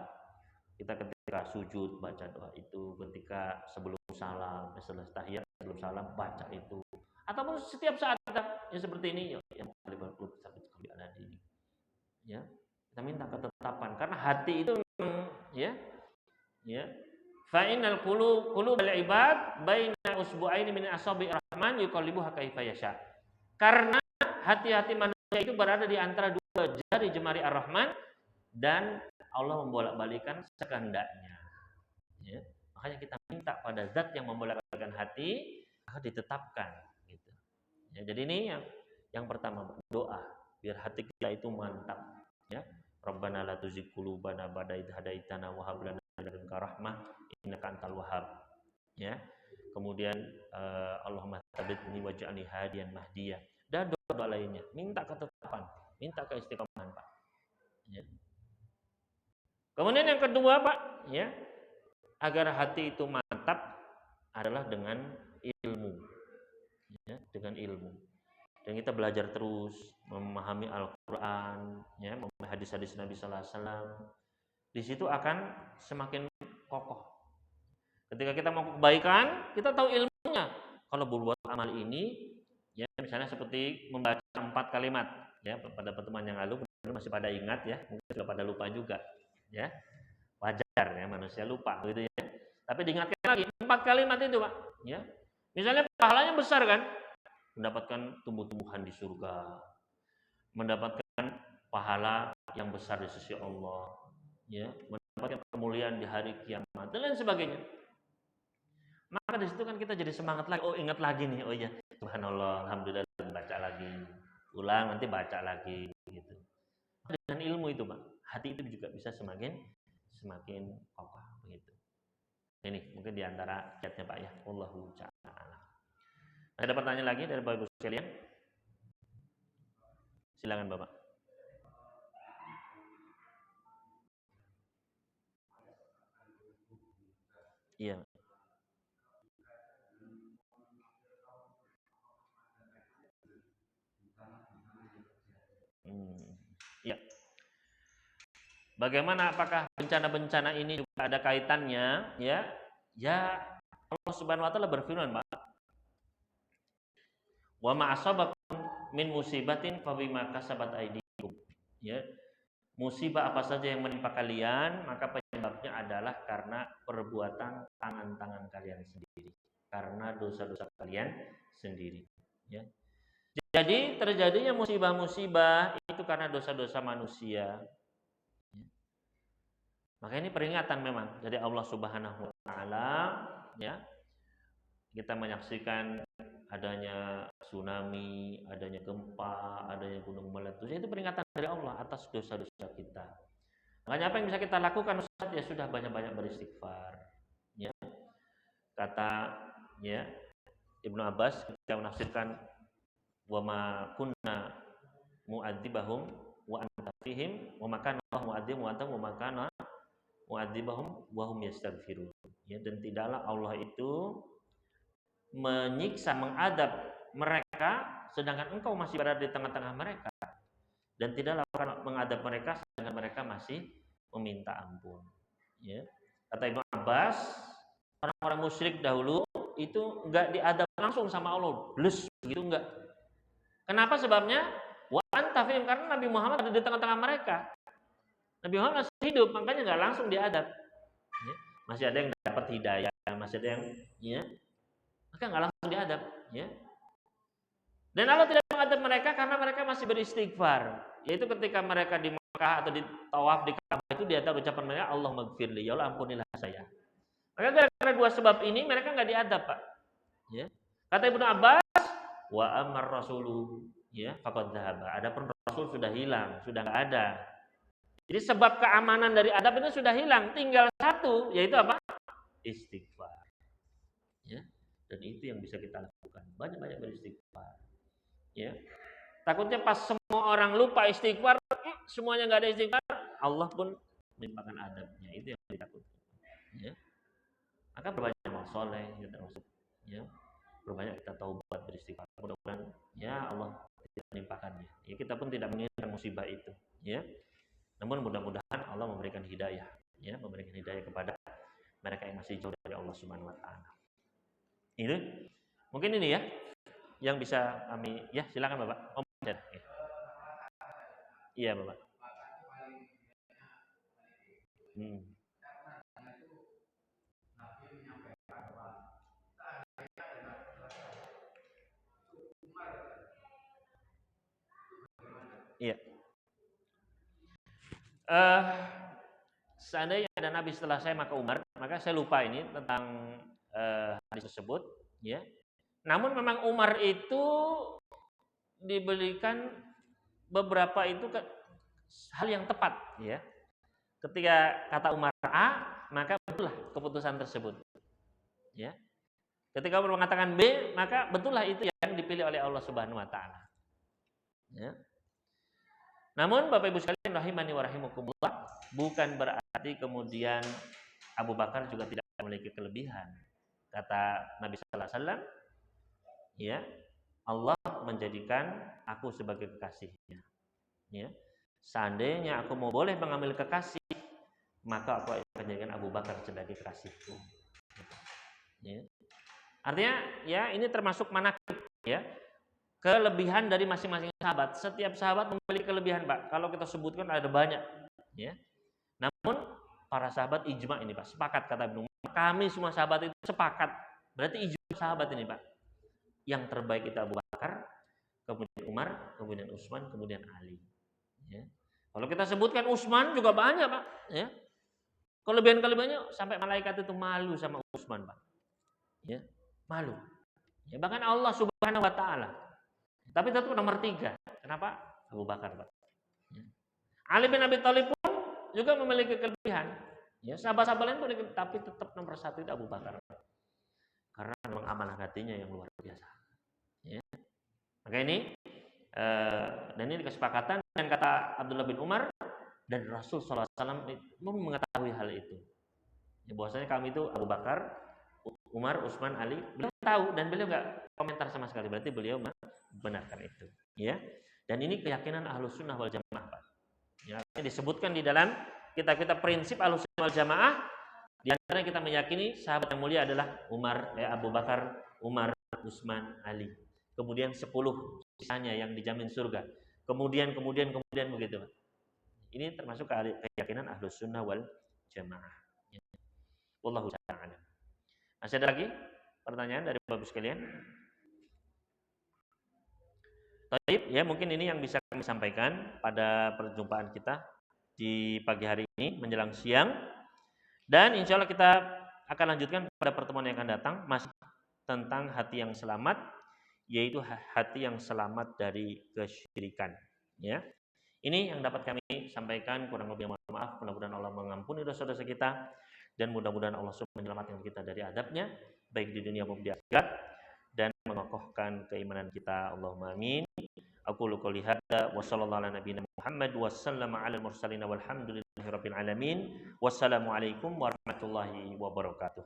Kita ketika sujud baca doa itu, ketika sebelum salam, setelah tahiyat, sebelum salam baca itu, ataupun setiap saat kita yang seperti ini, yang muqallibal qulub tsabbit qalbi ala dini. Ya, kita minta ketetapan karena hati itu, ya, fa innal qulubal ibad baina usbu'aini min asabi' Rahman yuqallibuha kaifa yasha. Karena hati-hati manusia itu berada di antara dua jari jemari Ar-Rahman dan Allah membolak-balikan sekehendaknya. Ya. Makanya kita minta pada zat yang membolak-balikan hati agar ditetapkan. Gitu. Ya, jadi ini yang pertama doa biar hati kita itu mantap. Ya. Rabbana la tuzigh qulubana ba'da idh hadaitana wa hab lana min ladunka rahmah innaka antal wahhab. Ya. Kemudian Allahumma tsabbitni waj'alni hadiyan mahdiyah. Dan doa lainnya, minta ketetapan, minta keistiqomahan, Pak. Ya. Kemudian yang kedua, Pak, ya, agar hati itu mantap adalah dengan ilmu. Ya, dengan ilmu. Dan kita belajar terus memahami Al-Qur'an, ya, memahami hadis-hadis Nabi sallallahu alaihi wasallam. Di situ akan semakin kokoh. Ketika kita mau kebaikan, kita tahu ilmunya. Kalau berbuat amal ini, ya misalnya seperti membaca 4 kalimat, ya pada pertemuan yang lalu masih pada ingat ya, mungkin sudah pada lupa juga, ya wajar ya manusia lupa gitu ya. Tapi diingatkan lagi 4 kalimat itu Pak, ya misalnya pahalanya besar kan, mendapatkan tumbuh-tumbuhan di surga, mendapatkan pahala yang besar di sisi Allah, ya mendapatkan kemuliaan di hari kiamat dan lain sebagainya. Maka di situ kan kita jadi semangat lagi. Oh ingat lagi nih. Oh iya, subhanallah, alhamdulillah baca lagi. Ulang nanti baca lagi gitu. Dengan ilmu itu, Pak, hati itu juga bisa semakin kokoh begitu. Ini mungkin di antara kiatnya Pak ya. Allahu ta'ala. Ada pertanyaan lagi dari Bapak Ibu sekalian? Silakan Bapak. Iya. Ya. Bagaimana apakah bencana-bencana ini juga ada kaitannya? Ya, ya Allah Subhanahu Wa Taala berfirman, Pak. Wa ma asabakum min musibatin fa bima kasabat aydikum. Ya. Musibah apa saja yang menimpa kalian, maka penyebabnya adalah karena perbuatan tangan-tangan kalian sendiri. Karena dosa-dosa kalian sendiri, ya. Jadi terjadinya musibah-musibah itu karena dosa-dosa manusia. Maka ini peringatan memang dari Allah Subhanahu wa taala, ya. Kita menyaksikan adanya tsunami, adanya gempa, adanya gunung meletus, itu peringatan dari Allah atas dosa-dosa kita. Makanya apa yang bisa kita lakukan Ustaz? Ya sudah banyak-banyak beristighfar. Ya. Kata ya Ibnu Abbas ketika menafsirkan wa ma kunna mu'adzibahum wa anta fihim wa ma kana mu'adzibahum wa anta wa ma kana mu'adzibahum wa hum yastaghfirun. Ya, dan tidaklah Allah itu menyiksa, mengadab mereka sedangkan engkau masih berada di tengah-tengah mereka, dan tidaklah akan mengadab mereka sedangkan mereka masih meminta ampun. Ya. Kata Ibnu Abbas, orang-orang musyrik dahulu itu enggak diadab langsung sama Allah, blus begitu enggak. Kenapa sebabnya? Wa anta fihim, karena Nabi Muhammad ada di tengah-tengah mereka. Nabi Muhammad masih hidup, makanya enggak langsung diadab. Ya. Masih ada yang dapat hidayah, masih ada yang ya, maka nggak langsung diadab, ya. Dan Allah tidak mengadab mereka karena mereka masih beristighfar. Yaitu ketika mereka di Mekah atau di tawaf di Ka'bah itu diadab ucapan mereka Allah maghfirli, ya Allah ampunilah saya. Maka gara-gara dua sebab ini mereka nggak diadab, Pak. Ya. Kata Ibnu Abbas, wa amar rasulu, ya, faqad dhahaba. Adapun Rasul sudah hilang, sudah nggak ada. Jadi sebab keamanan dari adab itu sudah hilang, tinggal satu, yaitu apa? Istighfar. Ya. Dan itu yang bisa kita lakukan, banyak-banyak beristighfar, ya. Takutnya pas semua orang lupa istighfar, semuanya nggak ada istighfar, Allah pun menimpakan adabnya. Itu yang ditakutkan, ya. Maka berbanyak amal soleh, ya, termasuk, ya, berbanyak kita taubat beristighfar. Mudah-mudahan ya Allah tidak menimpakannya. Ya, kita pun tidak menginginkan musibah itu, ya. Namun mudah-mudahan Allah memberikan hidayah, ya, memberikan hidayah kepada mereka yang masih jauh dari Allah Subhanahu Wa Taala. Ini mungkin ini ya yang bisa kami, ya silakan Bapak. Om ya. Iya Bapak. Iya. Seandainya ada nabi setelah saya maka Umar, maka saya lupa ini tentang hadis tersebut, ya. Namun memang Umar itu diberikan beberapa itu hal yang tepat, ya. Ketika kata Umar A, maka betullah keputusan tersebut. Ya. Ketika Umar mengatakan B, maka betullah itu yang dipilih oleh Allah Subhanahu wa taala. Ya. Namun Bapak Ibu sekalian rahimani wa rahimakumullah, bukan berarti kemudian Abu Bakar juga tidak memiliki kelebihan. Kata Nabi sallallahu alaihi wasallam, ya, Allah menjadikan aku sebagai kekasihnya. Ya. Seandainya aku mau boleh mengambil kekasih, maka aku akan menjadikan Abu Bakar sebagai kekasihku. Ya. Artinya, ya ini termasuk manaqib, ya. Kelebihan dari masing-masing sahabat. Setiap sahabat memiliki kelebihan, Pak. Kalau kita sebutkan ada banyak, ya. Namun para sahabat ijma ini, Pak, sepakat kata Ibnu Umar. Kami semua sahabat itu sepakat. Berarti ijma sahabat ini, Pak. Yang terbaik itu Abu Bakar, kemudian Umar, kemudian Utsman, kemudian Ali. Ya. Kalau kita sebutkan Utsman juga banyak, Pak. Ya. Kelebihan-kelebihannya sampai malaikat itu malu sama Utsman, Pak. Ya, malu. Ya, bahkan Allah Subhanahu wa taala. Tapi tetap nomor 3. Kenapa? Abu Bakar, Pak. Ya. Ali bin Abi Thalib pun juga memiliki kelebihan. Ya, sahabat-sahabat lain pun, tapi tetap nomor 1 itu Abu Bakar. Karena memang amanah hatinya yang luar biasa. Ya. Maka ini dan ini kesepakatan dan kata Abdullah bin Umar dan Rasul SAW pun mengetahui hal itu. Ya, bahwasanya kami itu Abu Bakar, Umar, Utsman, Ali, beliau tahu dan beliau nggak komentar sama sekali. Berarti beliau membenarkan itu. Ya. Dan ini keyakinan Ahlus Sunnah wal Jamaah, Pak. Ya, disebutkan di dalam kitab-kitab prinsip Ahlus Sunnah wal Jamaah. Di antara kita meyakini sahabat yang mulia adalah Umar, Abu Bakar, Umar, Utsman, Ali. Kemudian 10 sisanya yang dijamin surga. Kemudian begitu. Ini termasuk keyakinan Ahlus Sunnah wal Jamaah. Wallahu ta'ala. Masih ada lagi pertanyaan dari Bapak sekalian? Baik, ya mungkin ini yang bisa kami sampaikan pada perjumpaan kita di pagi hari ini menjelang siang. Dan insya Allah kita akan lanjutkan pada pertemuan yang akan datang masih tentang hati yang selamat, yaitu hati yang selamat dari kesyirikan. Ya, ini yang dapat kami sampaikan. Kurang lebih mohon maaf. Mudah-mudahan Allah mengampuni dosa-dosa kita dan mudah-mudahan Allah menyelamatkan kita dari adabnya, baik di dunia maupun di akhirat, dan mengokohkan keimanan kita. Allahumma amin. Aqulu qouli hadza wa sallallahu ala nabiyina Muhammad wa sallama ala mursalin walhamdulillahi rabbil alamin. Wassalamu alaikum warahmatullahi wabarakatuh.